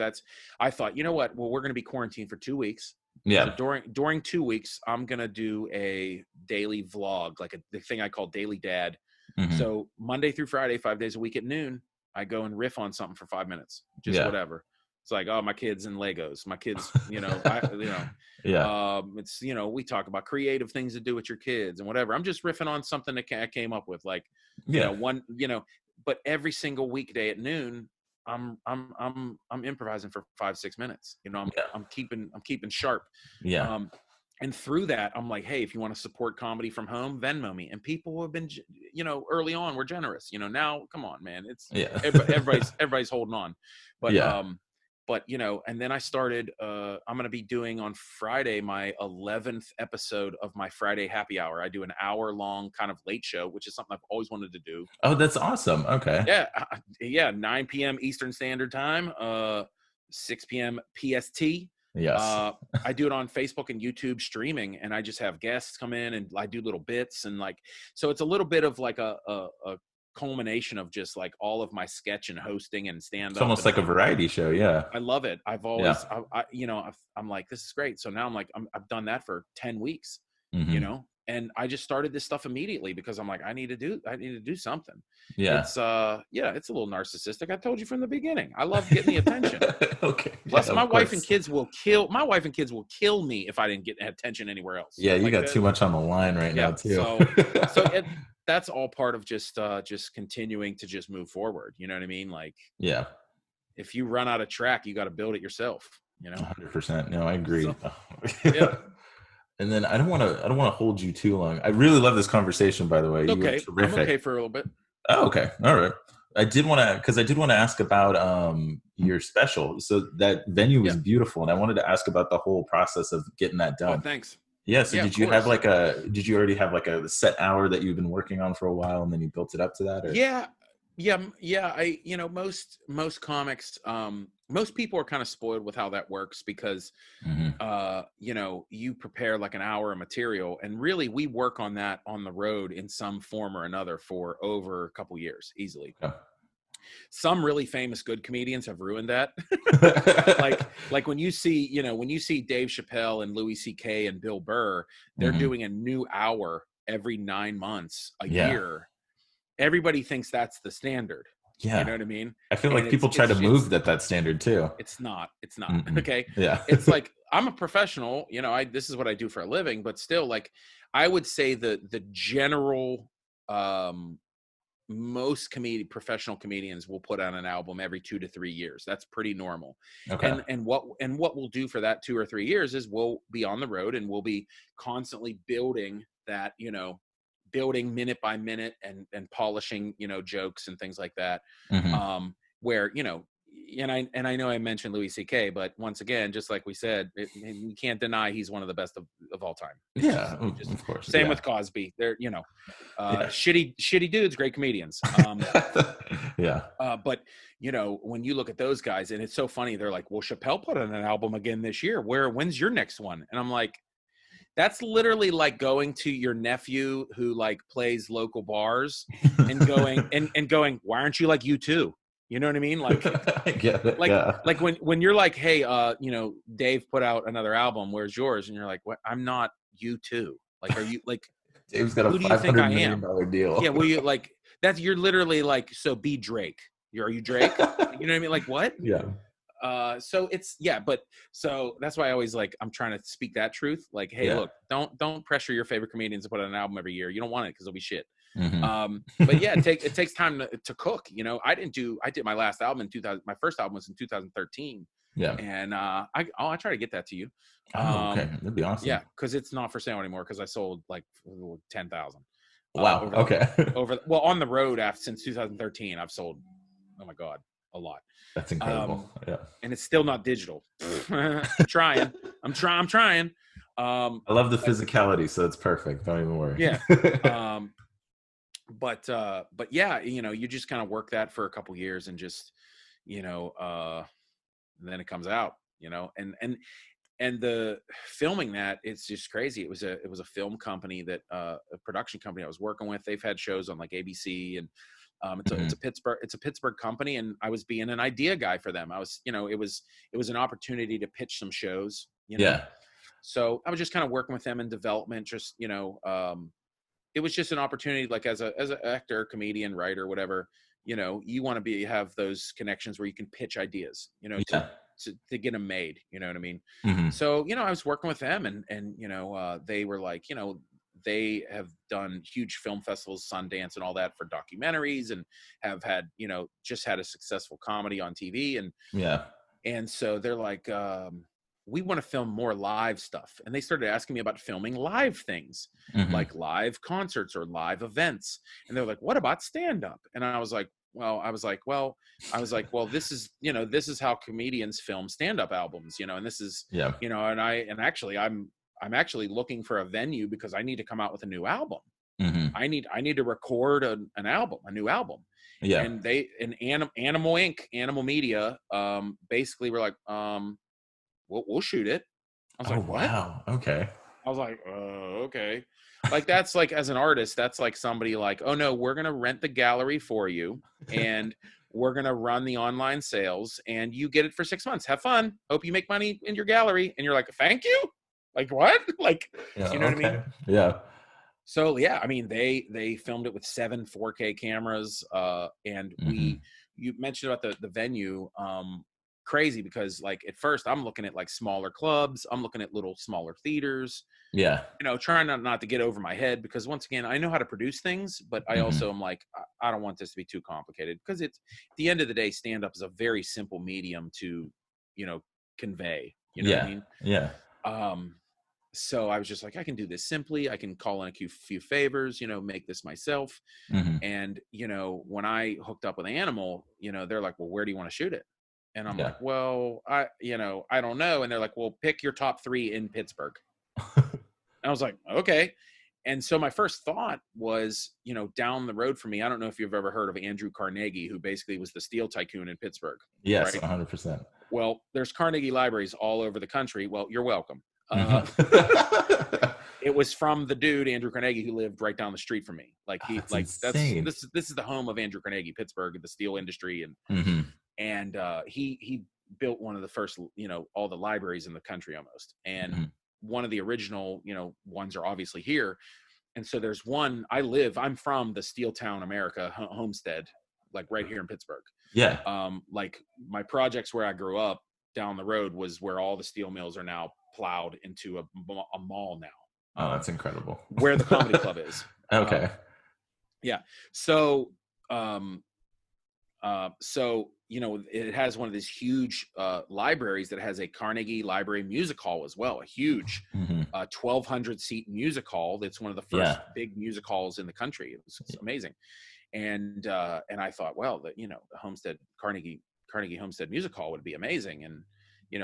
I thought, you know what? Well, we're going to be quarantined for 2 weeks. So Yeah. during 2 weeks, I'm going to do a daily vlog, like the thing I call Daily Dad. Hmm. So Monday through Friday, 5 days a week at noon, I go and riff on something for 5 minutes, just Yeah. whatever. It's like, oh, my kids and Legos, my kids, Yeah. it's, we talk about creative things to do with your kids and whatever. I'm just riffing on something that I came up with, like, Yeah. but every single weekday at noon, I'm improvising for 5-6 minutes. Yeah. I'm keeping sharp. Yeah. Um, and through that, I'm like, hey, if you want to support comedy from home, Venmo me. And people have been, early on were generous. Now, come on, man, it's Yeah. everybody's holding on, but Yeah. but you know, and then I started, I'm going to be doing on Friday my 11th episode of my Friday happy hour. I do an hour long kind of late show, which is something I've always wanted to do. Oh, that's awesome. Okay. Yeah. Yeah. 9 p.m. Eastern Standard Time, 6 p.m. PST. Yes. I do it on Facebook and YouTube streaming, and I just have guests come in and I do little bits, and like, so it's a little bit of like a culmination of just like all of my sketch and hosting and stand It's up. almost like a variety show. Yeah. I love it. I've Yeah. always, you know, I'm like, this is great. So now I'm like, I've done that for 10 weeks, you Hmm. know, and I just started this stuff immediately because I'm like, I need to do something. Yeah. It's, yeah, it's a little narcissistic. I told you from the beginning. I love getting the attention. Okay. Plus, Yeah, my of wife and course. kids will kill me if I didn't get attention anywhere else. Yeah, you Like got that. too much on the line right now Yeah. too. So that's all part of just continuing to just move forward. You know what I mean? Like, Yeah. if you run out of track, you got to build it yourself, you know? 100%. No, I agree. So, yeah. And then I don't want to hold you too long. I really love this conversation, by the way. You were Okay. I'm terrific. okay for a little bit. Oh, okay. All right. I did want to ask about your special. So that venue was beautiful, and I wanted to ask about the whole process of getting that Oh, done. thanks. Yeah. So Yeah, did of you have course. did you already have like a set hour that you've been working on for a while, and then you built it up to that? Or? Yeah. Yeah. You know, most comics, most people are kind of spoiled with how that works because, Mhm. you know, you prepare like an hour of material, and really we work on that on the road in some form or another for over a couple years easily. Okay. Some really famous good comedians have ruined that. like when you see, you know, when you see Dave Chappelle and Louis C.K. and Bill Burr, they're Mhm. doing a new hour every 9 months, a Yeah. year. Everybody thinks that's the standard. Yeah. You know what I mean? I feel And like people try to move that standard too. it's not. Mm-mm. Okay. Yeah. It's like, I'm a professional, you know, this is what I do for a living, but still, like, I would say the general, most professional comedians will put out an album every 2 to 3 years. That's pretty normal. Okay. And what we'll do for that 2 or 3 years is we'll be on the road and we'll be constantly building that, you know, building minute by minute and polishing, you know, jokes and things like that. Mhm. Where, you know, and I know I mentioned Louis C.K., but once again, just like we said, you can't deny he's one of the best of all time. It's Yeah, just of course. same Yeah. with Cosby. They're, you know, Yeah. shitty dudes, great comedians. Yeah. But you know, when you look at those guys, and it's so funny, they're like, well, Chappelle put on an album again this year. When's your next one? And I'm like, that's literally like going to your nephew who like plays local bars and going and going, why aren't you like U2? You know what I mean? Like, I get it. Yeah. like when you're like, hey, you know, Dave put out another album, where's yours? And you're like, what? I'm not U2. Like, are you like, Dave's got a who do you think $500 I million am? deal. Yeah, well, you like that's, you're literally like, so be Drake. Are you Drake? You know what I mean? Like, what? Yeah. So it's, yeah, but so that's why I always like, I'm trying to speak that truth. Like, hey, Yeah. look, don't pressure your favorite comedians to put out an album every year. You don't want it because it'll be shit. Mhm. But yeah, it takes time to cook. You know, I did my last album in 2000. My first album was in 2013. Yeah. And I try to get that to you. Oh, okay. That'd be awesome. Yeah, because it's not for sale anymore because I sold like 10,000. Wow. Okay. Well, on the road since 2013, I've sold, oh my God, a lot. That's incredible. Yeah. And it's still not digital. I'm trying. I'm trying. I love the physicality, so it's perfect. Don't even worry. Yeah. But yeah, you know, you just kind of work that for a couple years and just, you know, and then it comes out, you know, and the filming that, it's just crazy. It was a film company that, a production company I was working with. They've had shows on like ABC, and it's a Pittsburgh company, and I was being an idea guy for them. I was, you know, it was an opportunity to pitch some shows, you know. Yeah. So I was just kind of working with them in development, just, you know, it was just an opportunity, like as an actor, comedian, writer, whatever, you know, you want to have those connections where you can pitch ideas, you know, Yeah. to get them made, you know what I mean? Mhm. So, you know, I was working with them, and you know, they were like, you know, they have done huge film festivals, Sundance and all that, for documentaries, and have had, you know, just had a successful comedy on TV. Yeah. And so they're like, we want to film more live stuff. And they started asking me about filming live things, Mhm. like live concerts or live events. And they're like, what about stand up? And I was like, well, well, this is, this is how comedians film stand-up albums, and this is, Yeah. and actually I'm actually looking for a venue because I need to come out with a new album. Mm-hmm. I need to record a new album. Yeah. And Animal Inc., Animal Media, basically were like, we'll shoot it. I was like, what? Wow. Okay. I was like, okay. Like, that's like, as an artist, that's like somebody like, oh no, we're going to rent the gallery for you and we're going to run the online sales and you get it for 6 months. Have fun. Hope you make money in your gallery. And you're like, thank you. Like, what? Like, Yeah, you know what I mean? Yeah. So yeah, I mean, they filmed it with 7 4K cameras. And you mentioned about the venue, crazy, because like at first I'm looking at like smaller clubs, I'm looking at little smaller theaters, Yeah. trying not to get over my head, because once again, I know how to produce things, but I also am like, I don't want this to be too complicated, because it's, at the end of the day, stand up is a very simple medium to, convey, what I mean? Yeah. So I was just like, I can do this simply. I can call in a few favors, make this myself. And, when I hooked up with Animal, they're like, well, where do you want to shoot it? And I'm like, well, I don't know. And they're like, well, pick your top 3 in Pittsburgh. And I was like, okay. And so my first thought was, down the road from me, I don't know if you've ever heard of Andrew Carnegie, who basically was the steel tycoon in Pittsburgh. Yes, right? 100%. Well, there's Carnegie libraries all over the country. Well, you're welcome. It was from the dude Andrew Carnegie, who lived right down the street from me. Like this is the home of Andrew Carnegie, Pittsburgh, the steel industry, and he built one of the first, all the libraries in the country almost. And one of the original, ones are obviously here. And so there's one, I'm from the Steel Town, America, Homestead, like right here in Pittsburgh. Yeah. Like my projects where I grew up down the road was where all the steel mills are now plowed into a mall now. Oh, that's incredible. Where the comedy club is. Okay. Yeah. So, it has one of these huge libraries that has a Carnegie Library Music Hall as well, a huge 1,200 seat music hall. That's one of the first big music halls in the country. It was amazing. And I thought, well, the Homestead Carnegie Homestead Music Hall would be amazing. And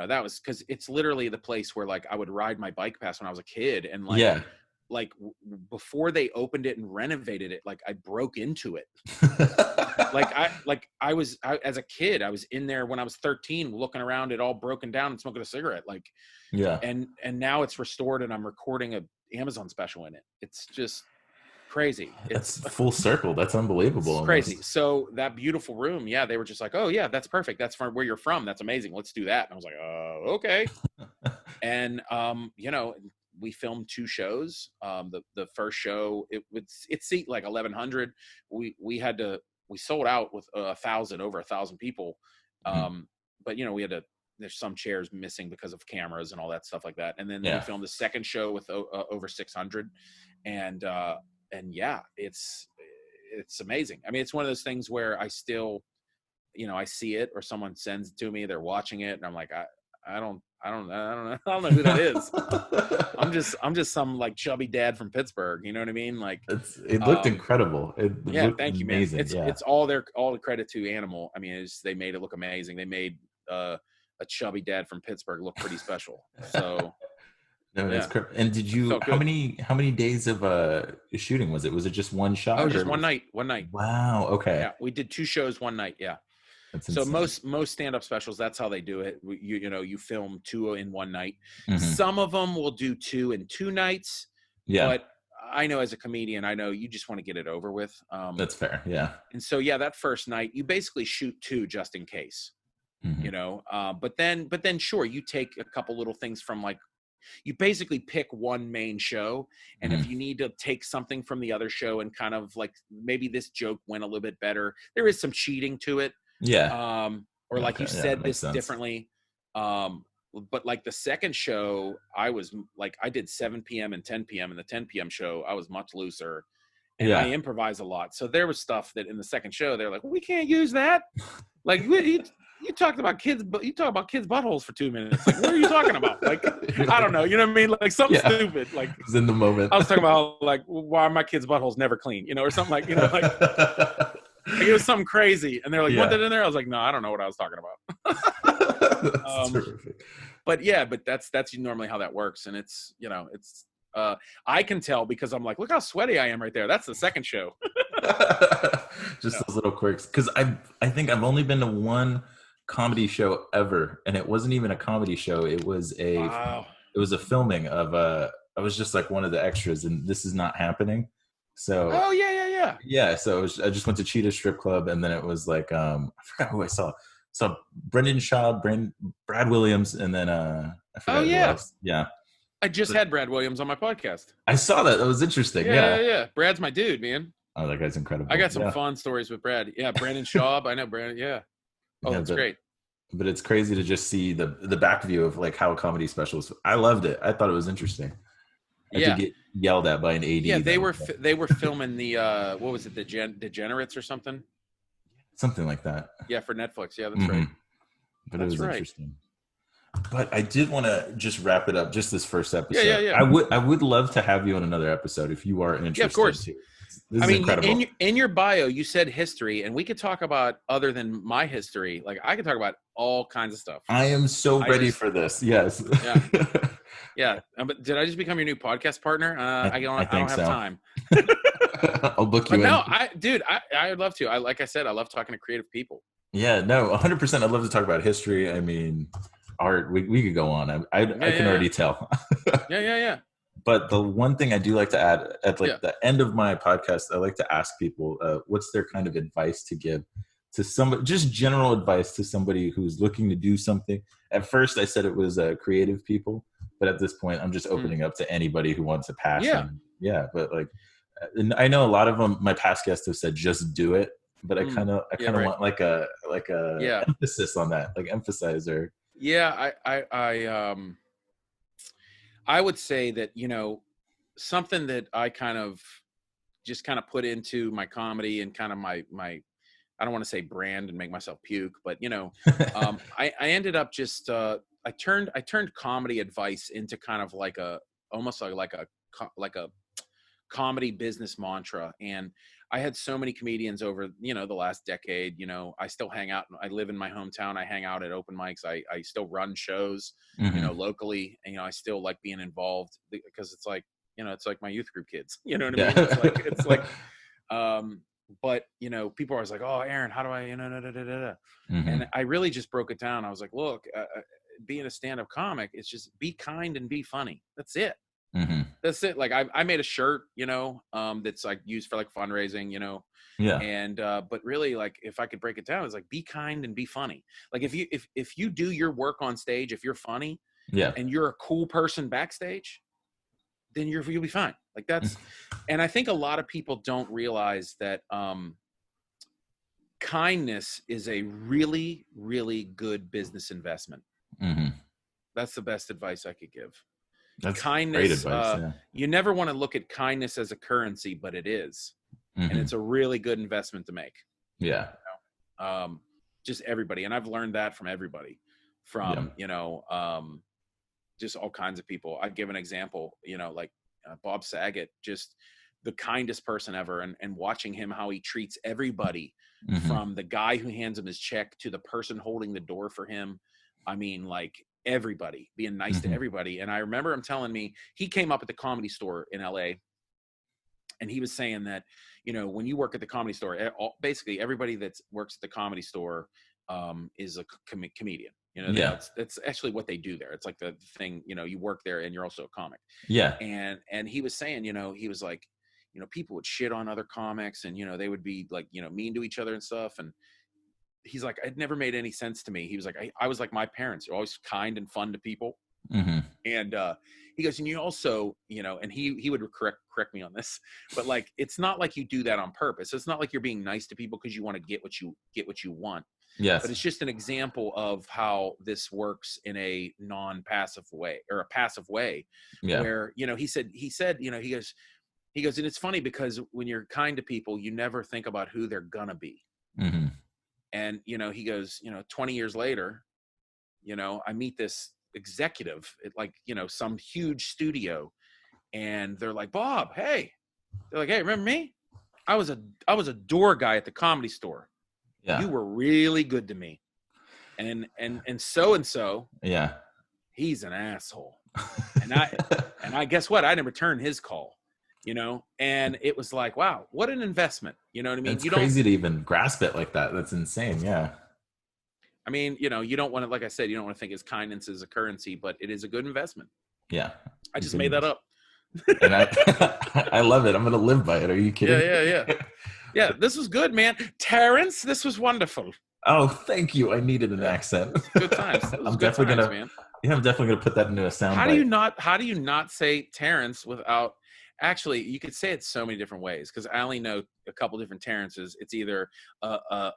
that was because it's literally the place where like I would ride my bike past when I was a kid, and before they opened it and renovated it, like I broke into it. I was as a kid, I was in there when I was 13, looking around it all broken down and smoking a cigarette. And now it's restored and I'm recording a Amazon special in it. It's just crazy. It's full circle. That's unbelievable. It's crazy. So that beautiful room, they were just like, oh yeah, that's perfect. That's from where you're from. That's amazing. Let's do that. And I was like, okay. And we filmed 2 shows. The first show, it seat like 1,100. We sold out with over 1,000 people. But we had there's some chairs missing because of cameras and all that stuff like that. And then we filmed the second show with over 600. And it's amazing. I mean, it's one of those things where I still, I see it or someone sends it to me, they're watching it, and I'm like, I don't know who that is. I'm just some like chubby dad from Pittsburgh. You know what I mean? Like it looked incredible. Thank you, man. It's all the credit to Animal. I mean, they made it look amazing. They made a chubby dad from Pittsburgh look pretty special. So. No, that's correct. And did you? How many days of shooting was it? Was it just one shot? Oh, just one night. One night. Wow. Okay. Yeah, we did 2 shows one night. Yeah. That's so insane. most stand-up specials, that's how they do it. You film 2 in one night. Some of them will do 2 in 2 nights. Yeah. But I know as a comedian, I know you just want to get it over with. That's fair. Yeah. And so that first night you basically shoot 2 just in case. But then sure, you take a couple little things from like. You basically pick one main show, and if you need to take something from the other show and kind of like maybe this joke went a little bit better, there is some cheating to it. Yeah. Or like you said this differently. But like the second show, I did 7 p.m. and 10 p.m. and the 10 p.m. show, I was much looser and I improvise a lot. So there was stuff that in the second show, they're like, well, we can't use that. Like you talked about kids, but you talk about kids' buttholes for 2 minutes. Like, what are you talking about? Like, I don't know. You know what I mean? Like something stupid. Like it was in the moment. I was talking about like, why are my kids' buttholes never clean? Or something like, like. Like, it was something crazy. And they're like, you want Yeah. that in there? I was like, no, I don't know what I was talking about. That's terrific. But yeah, but that's normally how that works. And it's, I can tell because I'm like, look how sweaty I am right there. That's the second show. Just those little quirks. Because I think I've only been to one comedy show ever, and it wasn't even a comedy show. It was Wow. a filming of I was just like one of the extras, and This Is Not Happening. So Oh yeah. yeah, so I just went to Cheetah Strip Club, and then it was like I forgot who I saw. So Brendan Shaw, Brad Williams, and then I forgot who else. Yeah. I just had Brad Williams on my podcast. I saw that. That was interesting. Yeah. Brad's my dude, man. Oh, that guy's incredible. I got some fun stories with Brad. Yeah, Brandon Schaub. I know Brandon. Yeah. Oh, that's great. But it's crazy to just see the back view of like how a comedy specials. I loved it. I thought it was interesting. I did get yelled at by an AD. Yeah, they were filming the what was it, the Degenerates or something? Something like that. Yeah, for Netflix. Yeah, that's right. But it was interesting. But I did want to just wrap it up. Just this first episode. Yeah. I would love to have you on another episode if you are interested. Yeah, of course. This is incredible. In your bio, you said history, and we could talk about other than my history. Like, I could talk about all kinds of stuff. I am so ready for this. Yes. Yeah. Yeah. But did I just become your new podcast partner? I don't have time. I'll book you in. No, I would love to. Like I said, I love talking to creative people. Yeah, no, 100%. I'd love to talk about history. I mean, art. We could go on. I can already tell. Yeah. But the one thing I do like to add at the end of my podcast, I like to ask people what's their kind of advice to give to somebody, just general advice to somebody who's looking to do something. At first, I said it was creative people, but at this point, I'm just opening up to anybody who wants a passion. Yeah, but like, and I know a lot of them. My past guests have said just do it, but I kind of want like a emphasis on that, like emphasize or. Yeah, I would say that, something that I kind of put into my comedy and kind of my I don't want to say brand and make myself puke, but I ended up just I turned comedy advice into kind of like almost like a comedy business mantra. And I had so many comedians over, the last decade. I still hang out. I live in my hometown. I hang out at open mics. I still run shows, locally. And, I still like being involved because it's like, it's like my youth group kids. You know what I mean? It's like, but people are always like, oh, Aaron, how do I, And I really just broke it down. I was like, look, being a stand-up comic, it's just be kind and be funny. That's it. That's it. Like I made a shirt, that's like used for like fundraising, and but really, like, if I could break it down, it's like be kind and be funny. Like if you do your work on stage, if you're funny, and you're a cool person backstage, then you'll be fine. Like that's, and I think a lot of people don't realize that kindness is a really, really good business investment. That's the best advice I could give. That's kindness. Great advice. You never want to look at kindness as a currency, but it is, and it's a really good investment to make. Yeah. Just everybody, and I've learned that from everybody, from just all kinds of people. I'd give an example, like Bob Saget, just the kindest person ever, and watching him, how he treats everybody, from the guy who hands him his check to the person holding the door for him. I mean, like, everybody, being nice to everybody. And I remember him telling me, he came up at the Comedy Store in LA, and he was saying that, when you work at the Comedy Store, basically everybody that works at the Comedy Store is a comedian. That's actually what they do there. It's like the thing, you work there and you're also a comic. Yeah. And he was saying, he was like, people would shit on other comics, and, they would be like, mean to each other and stuff. And he's like, it never made any sense to me. He was like, I was like my parents, are always kind and fun to people. And he goes, and you also, and he would correct me on this, but like, it's not like you do that on purpose. It's not like you're being nice to people because you want to get what you want. Yes. But it's just an example of how this works in a non-passive way, or a passive way, where, he said, he goes, and it's funny because when you're kind to people, you never think about who they're gonna be. And, he goes, 20 years later, I meet this executive at like, some huge studio, and they're like, Bob, hey. They're like, hey, remember me? I was a door guy at the Comedy Store. Yeah. You were really good to me. And so, Yeah. he's an asshole. And I guess what? I didn't return his call, and it was like, wow, what an investment. You know what I mean? It's crazy to even grasp it like that. That's insane. Yeah. I mean, you don't want to, like I said, you don't want to think his kindness is a currency, but it is a good investment. Yeah. I just made that up. And I love it. I'm going to live by it. Are you kidding? Yeah. Yeah, this was good, man. Terrance, this was wonderful. Oh, thank you. I needed an accent. Good times. I'm definitely gonna put that into a sound. How do you not say Terrance without? Actually, you could say it so many different ways because I only know a couple different Terrances. It's either a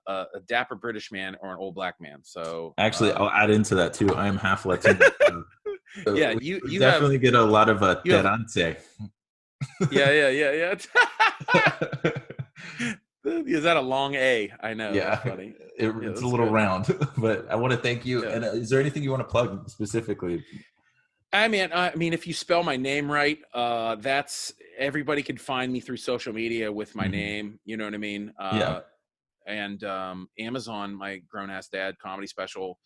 dapper British man or an old black man. So actually, I'll add into that too. I am half Latino. So yeah, you definitely get a lot of Terrance. Yeah. Is that a long A? I know. Yeah, funny. It's a little round, but I want to thank you. Yeah. And is there anything you want to plug specifically? I mean, if you spell my name right, that's everybody can find me through social media with my name. You know what I mean? Yeah. And Amazon, my grown ass dad comedy special.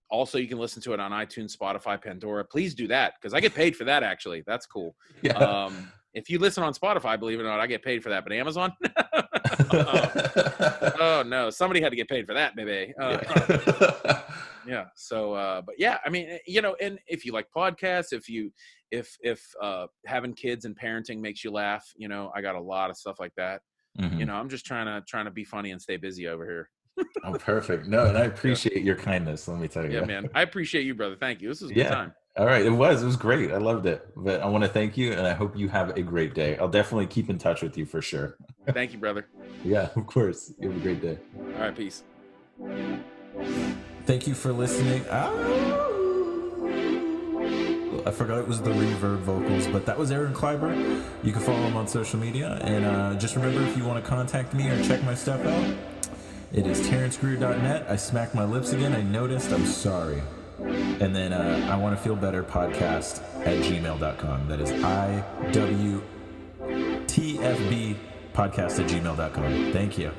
Also, you can listen to it on iTunes, Spotify, Pandora. Please do that because I get paid for that. Actually, that's cool. Yeah. If you listen on Spotify, believe it or not, I get paid for that. But Amazon, oh no, somebody had to get paid for that, baby. Yeah. So, but yeah, I mean, and if you like podcasts, if having kids and parenting makes you laugh, I got a lot of stuff like that. Mm-hmm. I'm just trying to be funny and stay busy over here. Oh, perfect. No, and I appreciate your kindness. Let me tell you. Yeah, man. I appreciate you, brother. Thank you. This was a good time. All right. It was great. I loved it. But I want to thank you, and I hope you have a great day. I'll definitely keep in touch with you for sure. Thank you, brother. Yeah, of course. You have a great day. All right. Peace. Thank you for listening. I forgot it was the reverb vocals, but that was Aaron Kleiber. You can follow him on social media. And just remember, if you want to contact me or check my stuff out, it is terrancegreer.net. I smacked my lips again. I noticed. I'm sorry. And then I want to feel better podcast at gmail.com. That is IWTFB podcast at gmail.com. Thank you.